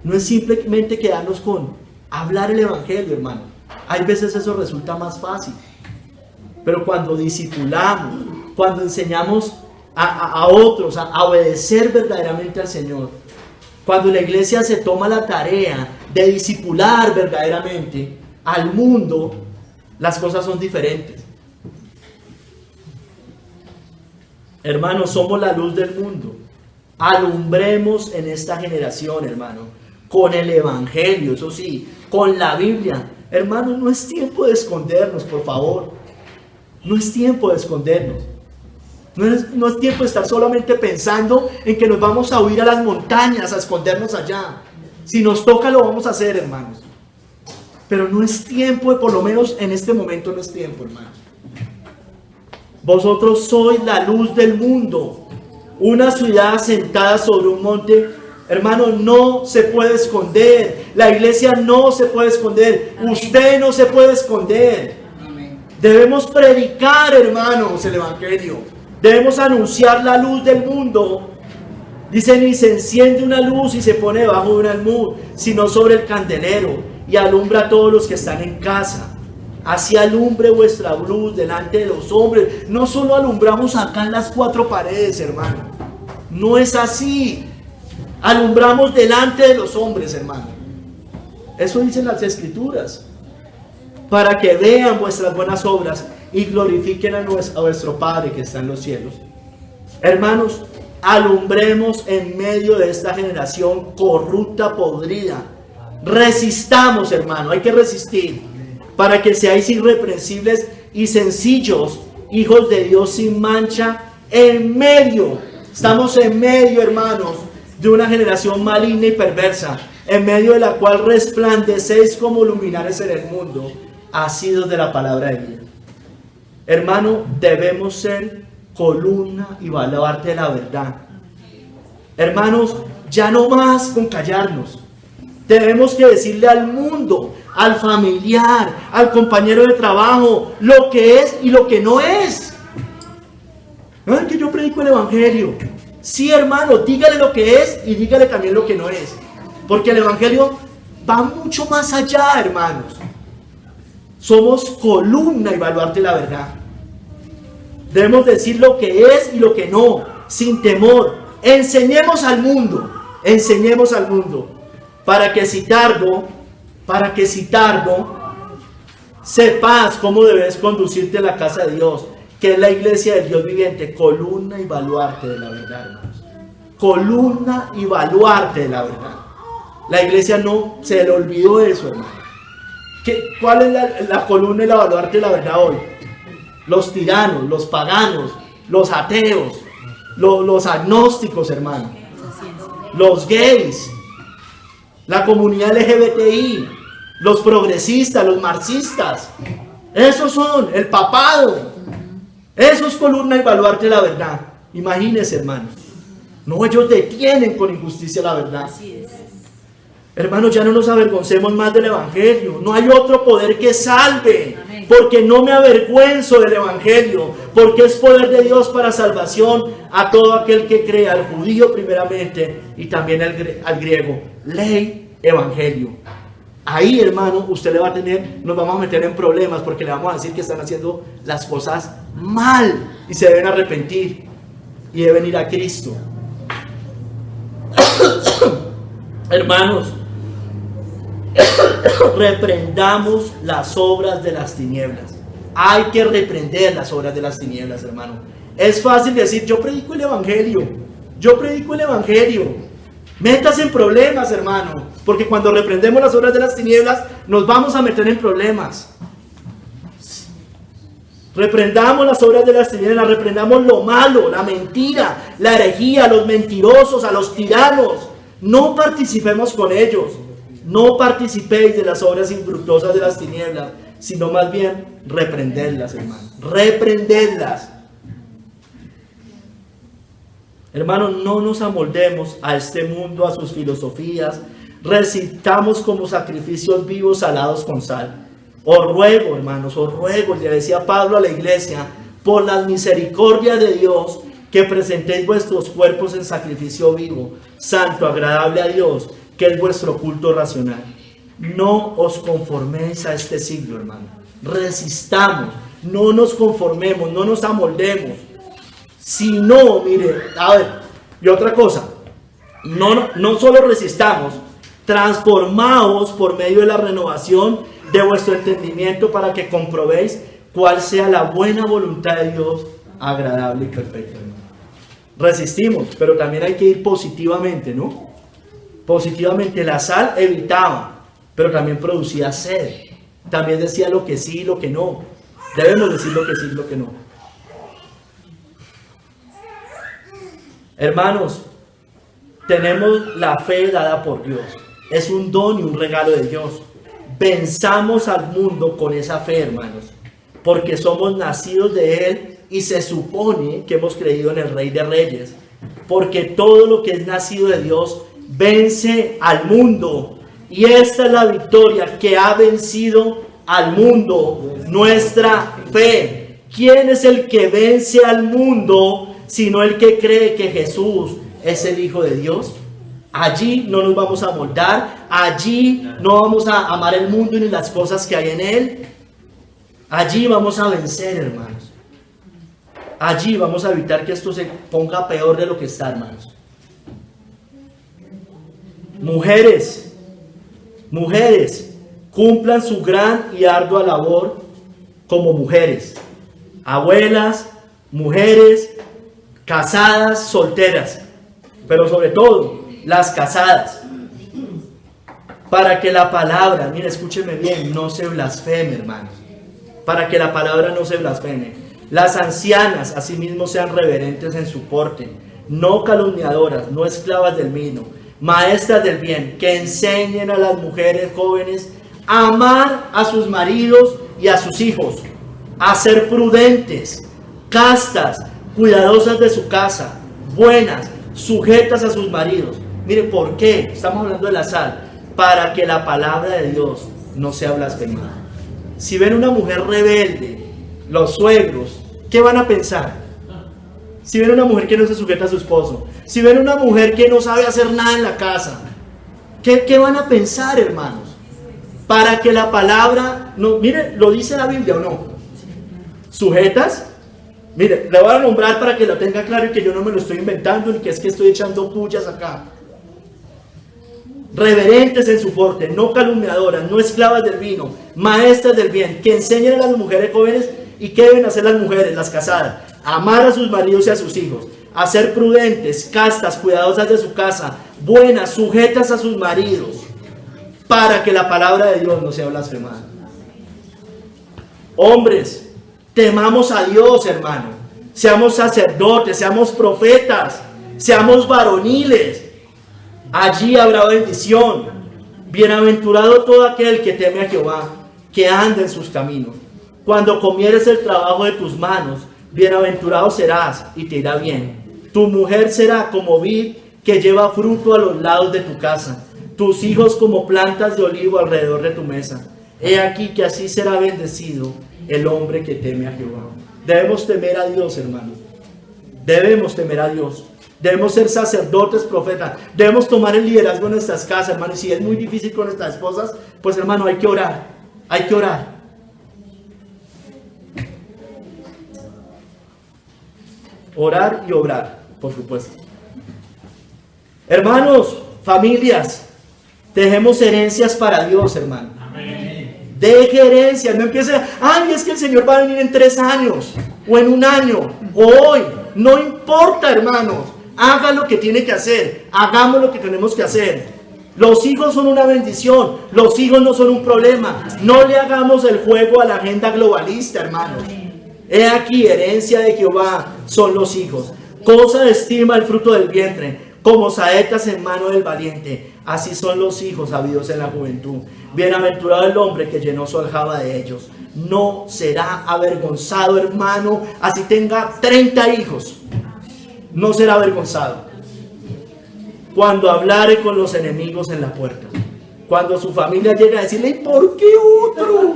No es simplemente quedarnos con hablar el evangelio, hermano. Hay veces eso resulta más fácil. Pero cuando discipulamos, cuando enseñamos a otros a obedecer verdaderamente al Señor, cuando la iglesia se toma la tarea de discipular verdaderamente al mundo, las cosas son diferentes. Hermanos, somos la luz del mundo. Alumbremos en esta generación, hermano, con el evangelio, eso sí, con la Biblia. Hermano, no es tiempo de escondernos, por favor. No es tiempo de escondernos. No es tiempo de estar solamente pensando en que nos vamos a huir a las montañas, a escondernos allá. Si nos toca, lo vamos a hacer, hermanos. Pero no es tiempo, por lo menos en este momento no es tiempo, hermanos. Vosotros sois la luz del mundo. Una ciudad asentada sobre un monte Hermano, no se puede esconder. La iglesia no se puede esconder. Amén. Usted no se puede esconder. Amén. Debemos predicar, hermanos, el evangelio. Debemos anunciar la luz del mundo. Dice, ni se enciende una luz y se pone debajo de un almud, sino sobre el candelero, y alumbra a todos los que están en casa. Así alumbre vuestra luz delante de los hombres. No solo alumbramos acá en las cuatro paredes, hermano. No es así. Alumbramos delante de los hombres, hermano. Eso dicen las escrituras. Para que vean vuestras buenas obras y glorifiquen a vuestro Padre que está en los cielos. Hermanos, alumbremos en medio de esta generación corrupta, podrida. Resistamos, hermano, hay que resistir, para que seáis irreprensibles y sencillos, hijos de Dios sin mancha, en medio, estamos en medio, hermanos, de una generación maligna y perversa, en medio de la cual resplandecéis como luminares en el mundo, asidos de la palabra de vida. Hermano, debemos ser columna y baluarte de la verdad. Hermanos, ya no más con callarnos. Tenemos que decirle al mundo, al familiar, al compañero de trabajo, lo que es y lo que no es. No es que yo predico el evangelio. Sí, hermano, dígale lo que es y dígale también lo que no es. Porque el evangelio va mucho más allá, hermanos. Somos columna y baluarte de la verdad. Debemos decir lo que es y lo que no, sin temor. Enseñemos al mundo, para que si tardo, sepas cómo debes conducirte a la casa de Dios, que es la iglesia del Dios viviente, columna y baluarte de la verdad, hermanos. Columna y baluarte de la verdad. La iglesia no se le olvidó eso, hermano. ¿Cuál es la columna y la baluarte de la verdad hoy? Los tiranos, los paganos, los ateos, los agnósticos, hermano, los gays, la comunidad LGBTI, los progresistas, los marxistas. Esos son el papado. Eso es columna y baluarte de la verdad. Imagínense, hermanos. No, ellos detienen con injusticia la verdad. Hermanos, ya no nos avergoncemos más del evangelio. No hay otro poder que salve. Porque no me avergüenzo del evangelio. Porque es poder de Dios para salvación a todo aquel que cree, al judío primeramente y también al griego. Ley, evangelio. Ahí, hermano, usted le va a tener, nos vamos a meter en problemas porque le vamos a decir que están haciendo las cosas mal y se deben arrepentir y deben ir a Cristo. Hermanos, reprendamos las obras de las tinieblas. Hay que reprender las obras de las tinieblas, hermano. Es fácil decir, yo predico el evangelio. Métase en problemas, hermano, porque cuando reprendemos las obras de las tinieblas nos vamos a meter en problemas. Reprendamos las obras de las tinieblas, reprendamos lo malo, la mentira, la herejía, a los mentirosos, a los tiranos. No participemos con ellos. No participéis de las obras infructuosas de las tinieblas, sino más bien reprenderlas, hermano. Reprenderlas. Hermanos, no nos amoldemos a este mundo, a sus filosofías. Resistamos como sacrificios vivos salados con sal. Os ruego, hermanos, le decía Pablo a la iglesia, por la misericordia de Dios, que presentéis vuestros cuerpos en sacrificio vivo, santo, agradable a Dios, que es vuestro culto racional. No os conforméis a este siglo, hermano. Resistamos, no nos conformemos, no nos amoldemos. Si no, mire, a ver, y otra cosa, no solo resistamos, transformaos por medio de la renovación de vuestro entendimiento para que comprobéis cuál sea la buena voluntad de Dios, agradable y perfecta. Resistimos, pero también hay que ir positivamente, ¿no? Positivamente, la sal evitaba, pero también producía sed. También decía lo que sí y lo que no. Debemos decir lo que sí y lo que no. Hermanos, tenemos la fe dada por Dios. Es un don y un regalo de Dios. Venzamos al mundo con esa fe, hermanos, porque somos nacidos de Él y se supone que hemos creído en el Rey de Reyes, porque todo lo que es nacido de Dios vence al mundo. Y esta es la victoria que ha vencido al mundo, nuestra fe. ¿Quién es el que vence al mundo sino el que cree que Jesús es el Hijo de Dios? Allí no nos vamos a moldar, allí no vamos a amar el mundo ni las cosas que hay en él. Allí vamos a vencer, hermanos. Allí vamos a evitar que esto se ponga peor de lo que está, hermanos. Mujeres, cumplan su gran y ardua labor como mujeres. Abuelas, mujeres, casadas, solteras, pero sobre todo las casadas, para que la palabra, mire, escúcheme bien, no se blasfeme, hermanos, para que la palabra no se blasfeme. Las ancianas asimismo sean reverentes en su porte, no calumniadoras, no esclavas del vino, maestras del bien, que enseñen a las mujeres jóvenes a amar a sus maridos y a sus hijos, a ser prudentes, castas, cuidadosas de su casa, buenas, sujetas a sus maridos. Mire, ¿por qué? Estamos hablando de la sal. Para que la palabra de Dios no sea blasfemada. Si ven una mujer rebelde, los suegros, ¿qué van a pensar? Si ven una mujer que no se sujeta a su esposo, si ven una mujer que no sabe hacer nada en la casa, ¿qué van a pensar, hermanos? Para que la palabra, no, mire, ¿lo dice la Biblia o no? ¿Sujetas? Mire, le voy a nombrar para que lo tenga claro y que yo no me lo estoy inventando ni que es que estoy echando pullas acá. Reverentes en su porte, no calumniadoras, no esclavas del vino, maestras del bien, que enseñen a las mujeres jóvenes. ¿Y qué deben hacer las mujeres, las casadas? Amar a sus maridos y a sus hijos, a ser prudentes, castas, cuidadosas de su casa, buenas, sujetas a sus maridos, para que la palabra de Dios no sea blasfemada. Hombres, temamos a Dios, hermano. Seamos sacerdotes, seamos profetas, seamos varoniles. Allí habrá bendición. Bienaventurado todo aquel que teme a Jehová, que anda en sus caminos. Cuando comieres el trabajo de tus manos, bienaventurado serás y te irá bien. Tu mujer será como vid que lleva fruto a los lados de tu casa, tus hijos como plantas de olivo alrededor de tu mesa. He aquí que así será bendecido el hombre que teme a Jehová. Debemos temer a Dios, hermano. Debemos temer a Dios. Debemos ser sacerdotes, profetas. Debemos tomar el liderazgo en nuestras casas, hermano. Y si es muy difícil con nuestras esposas, pues hermano, hay que orar. Hay que orar. Orar y obrar, por supuesto. Hermanos, familias, dejemos herencias para Dios, hermano. Amén. Deje herencias, no empiece, ay, es que el Señor va a venir en 3 años, o en 1 año, o hoy. No importa, hermanos. Haga lo que tiene que hacer. Hagamos lo que tenemos que hacer. Los hijos son una bendición. Los hijos no son un problema. No le hagamos el juego a la agenda globalista, hermanos. He aquí, herencia de Jehová son los hijos. Cosa de estima el fruto del vientre, como saetas en mano del valiente. Así son los hijos habidos en la juventud. Bienaventurado el hombre que llenó su aljaba de ellos. No será avergonzado, hermano, así tenga 30 hijos. No será avergonzado. Cuando hablare con los enemigos en la puerta. Cuando su familia llegue a decirle, ¿y por qué otro?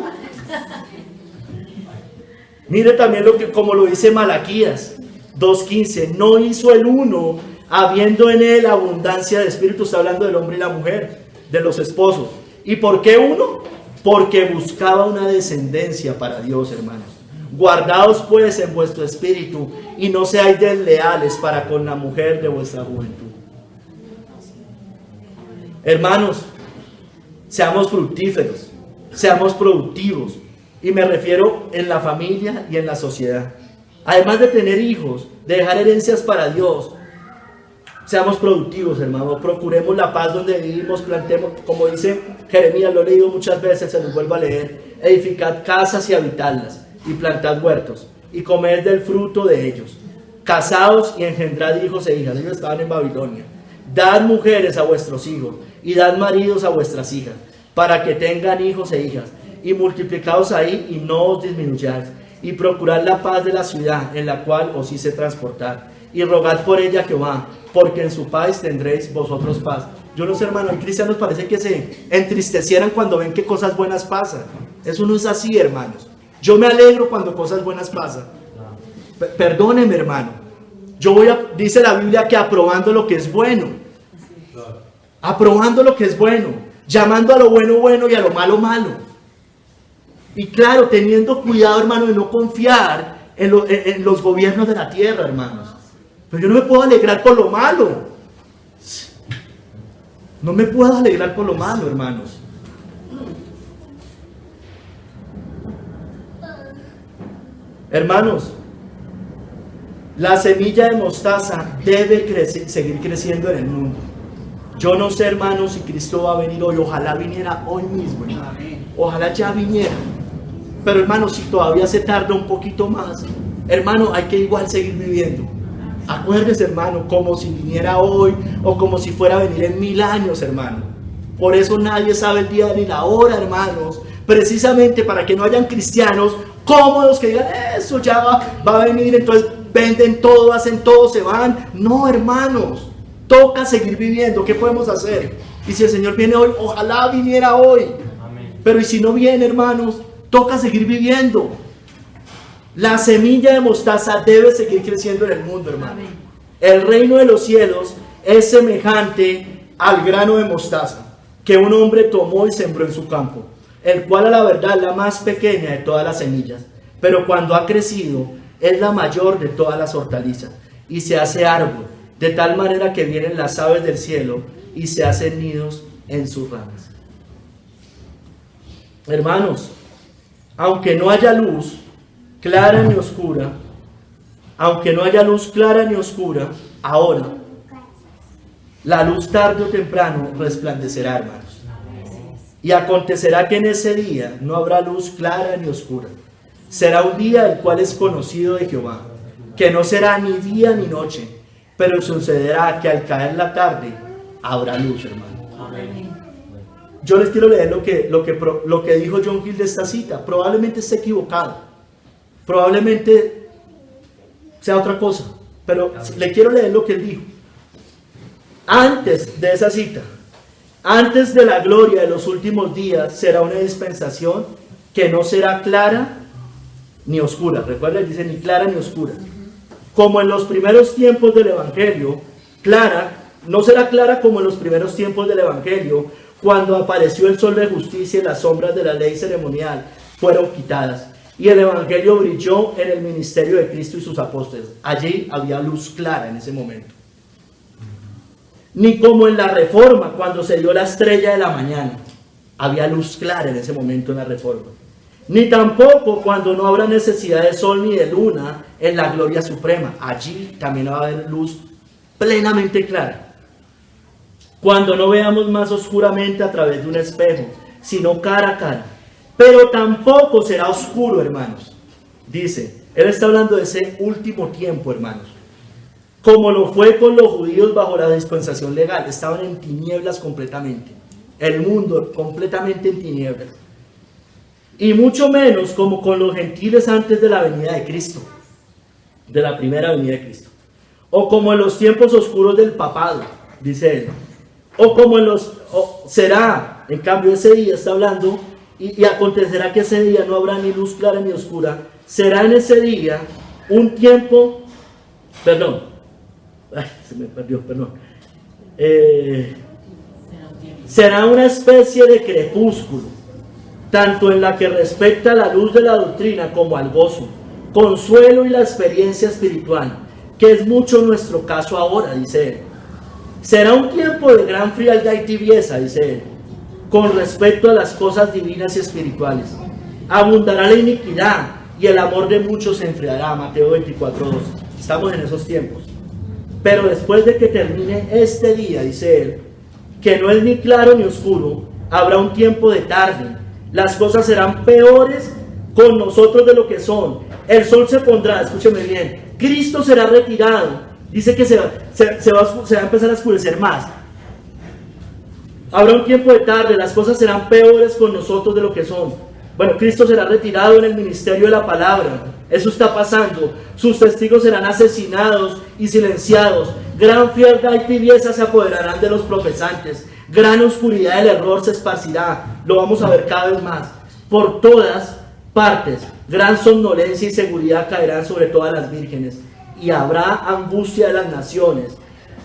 Mire también como lo dice Malaquías 2:15. No hizo el uno, habiendo en él abundancia de espíritu. Está hablando del hombre y la mujer, de los esposos. ¿Y por qué uno? Porque buscaba una descendencia para Dios, hermanos. Guardaos pues en vuestro espíritu y no seáis desleales para con la mujer de vuestra juventud. Hermanos, seamos fructíferos, seamos productivos. Y me refiero en la familia y en la sociedad. Además de tener hijos, de dejar herencias para Dios, seamos productivos, hermanos. Procuremos la paz donde vivimos, plantemos, como dice Jeremías, lo he leído muchas veces, se los vuelvo a leer. Edificad casas y habitadlas, y plantad huertos, y comed del fruto de ellos. Casaos y engendrad hijos e hijas. Ellos estaban en Babilonia. Dad mujeres a vuestros hijos, y dad maridos a vuestras hijas, para que tengan hijos e hijas. Y multiplicaos ahí y no os disminuyáis, y procurad la paz de la ciudad en la cual os hice transportar, y rogad por ella a Jehová, porque en su paz tendréis vosotros paz. Yo no sé, hermano, hay cristianos parece que se entristecieran cuando ven que cosas buenas pasan. Eso no es así, hermanos. Yo me alegro cuando cosas buenas pasan. Perdóneme, hermano. Dice la Biblia que aprobando lo que es bueno. Aprobando lo que es bueno. Llamando a lo bueno bueno y a lo malo malo. Y claro, teniendo cuidado, hermano, de no confiar en los gobiernos de la tierra, hermanos. Pero yo no me puedo alegrar por lo malo. No me puedo alegrar por lo malo, hermanos. Hermanos, la semilla de mostaza debe seguir creciendo en el mundo. Yo no sé, hermanos, si Cristo va a venir hoy. Ojalá viniera hoy mismo, hermano. Ojalá ya viniera. Pero, hermano, si todavía se tarda un poquito más, hermano, hay que igual seguir viviendo. Acuérdese, hermano, como si viniera hoy o como si fuera a venir en 1000 años, hermano. Por eso nadie sabe el día ni la hora, hermanos. Precisamente para que no hayan cristianos cómodos que digan, eso ya va a venir, entonces venden todo, hacen todo, se van. No, hermanos, toca seguir viviendo. ¿Qué podemos hacer? Y si el Señor viene hoy, ojalá viniera hoy. Amén. Pero y si no viene, hermanos, toca seguir viviendo. La semilla de mostaza debe seguir creciendo en el mundo, hermano. Amén. El reino de los cielos es semejante al grano de mostaza que un hombre tomó y sembró en su campo, el cual a la verdad es la más pequeña de todas las semillas, pero cuando ha crecido es la mayor de todas las hortalizas y se hace árbol, de tal manera que vienen las aves del cielo y se hacen nidos en sus ramas. Hermanos, aunque no haya luz clara ni oscura, ahora, la luz tarde o temprano resplandecerá, hermanos. Y acontecerá que en ese día no habrá luz clara ni oscura. Será un día el cual es conocido de Jehová, que no será ni día ni noche, pero sucederá que al caer la tarde habrá luz, hermano. Amén. Yo les quiero leer lo que dijo John Gill de esta cita. Probablemente esté equivocado. Probablemente sea otra cosa, pero le quiero leer lo que él dijo. Antes de esa cita, antes de la gloria de los últimos días, será una dispensación que no será clara ni oscura. Recuerda, dice ni clara ni oscura. Como en los primeros tiempos del Evangelio, no será clara como en los primeros tiempos del Evangelio, cuando apareció el sol de justicia y las sombras de la ley ceremonial fueron quitadas. Y el Evangelio brilló en el ministerio de Cristo y sus apóstoles. Allí había luz clara en ese momento. Ni como en la Reforma, cuando se dio la estrella de la mañana. Había luz clara en ese momento en la Reforma. Ni tampoco cuando no habrá necesidad de sol ni de luna en la gloria suprema. Allí también va a haber luz plenamente clara. Cuando no veamos más oscuramente a través de un espejo, sino cara a cara. Pero tampoco será oscuro, hermanos. Dice, él está hablando de ese último tiempo, hermanos. Como lo fue con los judíos bajo la dispensación legal. Estaban en tinieblas completamente. El mundo completamente en tinieblas. Y mucho menos como con los gentiles antes de la venida de Cristo. De la primera venida de Cristo. O como en los tiempos oscuros del papado, dice él. Será, en cambio ese día está hablando... Y acontecerá que ese día no habrá ni luz clara ni oscura. Será en ese día un tiempo... será una especie de crepúsculo, tanto en la que respecta a la luz de la doctrina como al gozo, consuelo y la experiencia espiritual, que es mucho nuestro caso ahora, dice él. Será un tiempo de gran frialdad y tibieza, dice él, con respecto a las cosas divinas y espirituales. Abundará la iniquidad y el amor de muchos se enfriará. Mateo 24:12. Estamos en esos tiempos. Pero después de que termine este día, dice él, que no es ni claro ni oscuro, habrá un tiempo de tarde. Las cosas serán peores con nosotros de lo que son. El sol se pondrá, escúcheme bien, Cristo será retirado. Dice que se va a empezar a oscurecer más. Habrá un tiempo de tarde, las cosas serán peores con nosotros de lo que son. Bueno, Cristo será retirado en el ministerio de la palabra. Eso está pasando. Sus testigos serán asesinados y silenciados. Gran frialdad y tibieza se apoderarán de los profesantes. Gran oscuridad del error se esparcirá. Lo vamos a ver cada vez más. Por todas partes. Gran somnolencia y seguridad caerán sobre todas las vírgenes. Y habrá angustia de las naciones.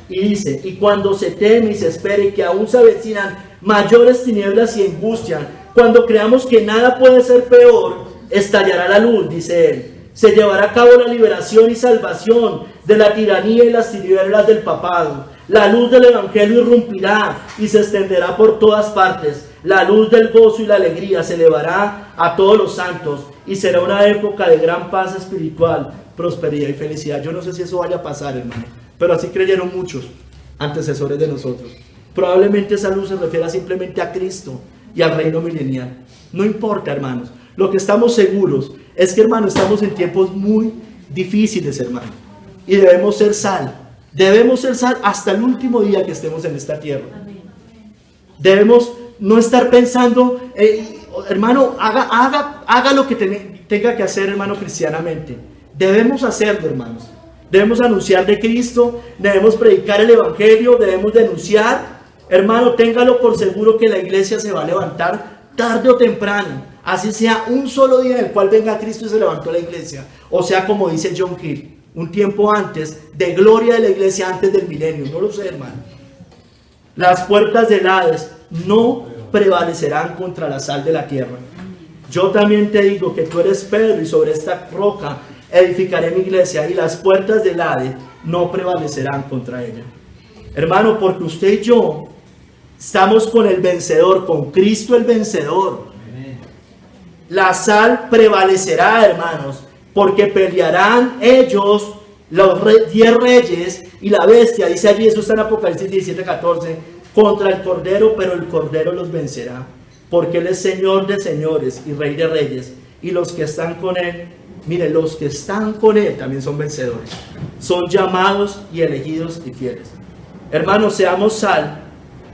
Y dice, y cuando se teme y se espere que aún se avecinan mayores tinieblas y angustia, cuando creamos que nada puede ser peor, estallará la luz, dice él. Se llevará a cabo la liberación y salvación de la tiranía y las tinieblas del papado. La luz del evangelio irrumpirá y se extenderá por todas partes. La luz del gozo y la alegría se elevará a todos los santos y será una época de gran paz espiritual, prosperidad y felicidad. Yo no sé si eso vaya a pasar, hermano, pero así creyeron muchos antecesores de nosotros. Probablemente esa luz se refiera simplemente a Cristo y al reino milenial. No importa, hermanos. Lo que estamos seguros es que, hermano, estamos en tiempos muy difíciles, hermano. Y debemos ser sal. Debemos ser sal hasta el último día que estemos en esta tierra. Debemos no estar pensando, hermano, haga lo que tenga que hacer, hermano, cristianamente. Debemos hacerlo, hermanos. Debemos anunciar de Cristo, debemos predicar el evangelio, debemos denunciar. Hermano, téngalo por seguro que la iglesia se va a levantar tarde o temprano. Así sea un solo día en el cual venga Cristo y se levantó la iglesia. O sea, como dice John Hill, un tiempo antes, de gloria de la iglesia antes del milenio. No lo sé, hermano. Las puertas del Hades no prevalecerán contra la sal de la tierra. Yo también te digo que tú eres Pedro y sobre esta roca edificaré mi iglesia y las puertas del Hades no prevalecerán contra ella. Hermano, porque usted y yo estamos con el vencedor, con Cristo el vencedor. La sal prevalecerá, hermanos, porque pelearán ellos, los 10 reyes y la bestia, dice allí, eso está en Apocalipsis 17:14, contra el Cordero, pero el Cordero los vencerá, porque Él es Señor de señores y Rey de reyes, y los que están con Él, mire, los que están con Él también son vencedores, son llamados y elegidos y fieles. Hermanos, seamos sal,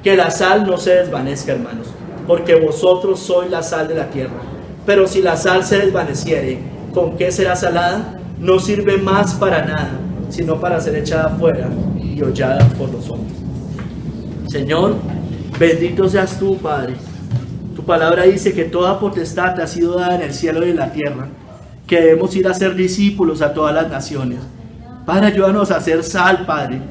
que la sal no se desvanezca, hermanos, porque vosotros sois la sal de la tierra. Pero si la sal se desvaneciere, ¿con qué será salada? No sirve más para nada, sino para ser echada fuera y hollada por los hombres. Señor, bendito seas tú, Padre. Tu palabra dice que toda potestad te ha sido dada en el cielo y en la tierra, que debemos ir a ser discípulos a todas las naciones. Padre, ayúdanos a ser sal, Padre.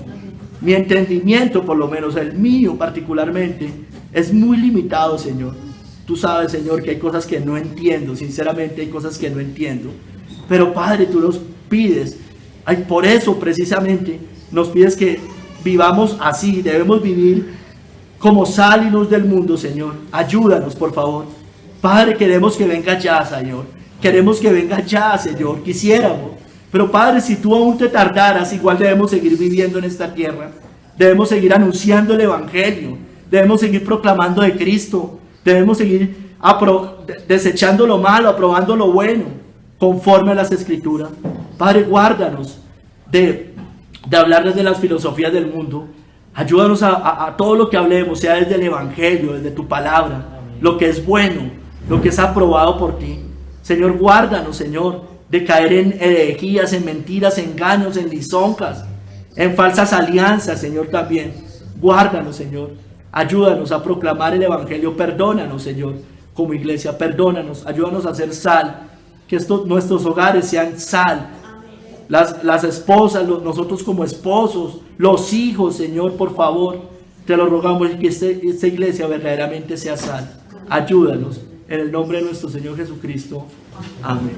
Mi entendimiento, por lo menos el mío particularmente, es muy limitado, Señor. Tú sabes, Señor, que hay cosas que no entiendo, sinceramente hay cosas que no entiendo. Pero, Padre, tú nos pides, por eso precisamente nos pides que vivamos así, debemos vivir como sal y luz del mundo, Señor. Ayúdanos, por favor. Padre, queremos que venga ya, Señor. Queremos que venga ya, Señor. Quisiéramos. Pero, Padre, si tú aún te tardaras, igual debemos seguir viviendo en esta tierra. Debemos seguir anunciando el evangelio. Debemos seguir proclamando de Cristo. Debemos seguir desechando lo malo, aprobando lo bueno, conforme a las Escrituras. Padre, guárdanos de hablar desde las filosofías del mundo. Ayúdanos a todo lo que hablemos, sea desde el evangelio, desde tu palabra, lo que es bueno, lo que es aprobado por ti. Señor, guárdanos, Señor, de caer en herejías, en mentiras, en engaños, en lisonjas, en falsas alianzas, Señor, también. Guárdanos, Señor. Ayúdanos a proclamar el evangelio. Perdónanos, Señor, como iglesia. Perdónanos. Ayúdanos a hacer sal. Que nuestros hogares sean sal. Las esposas, nosotros como esposos, los hijos, Señor, por favor, te lo rogamos, que esta iglesia verdaderamente sea sal. Ayúdanos. En el nombre de nuestro Señor Jesucristo. Amén.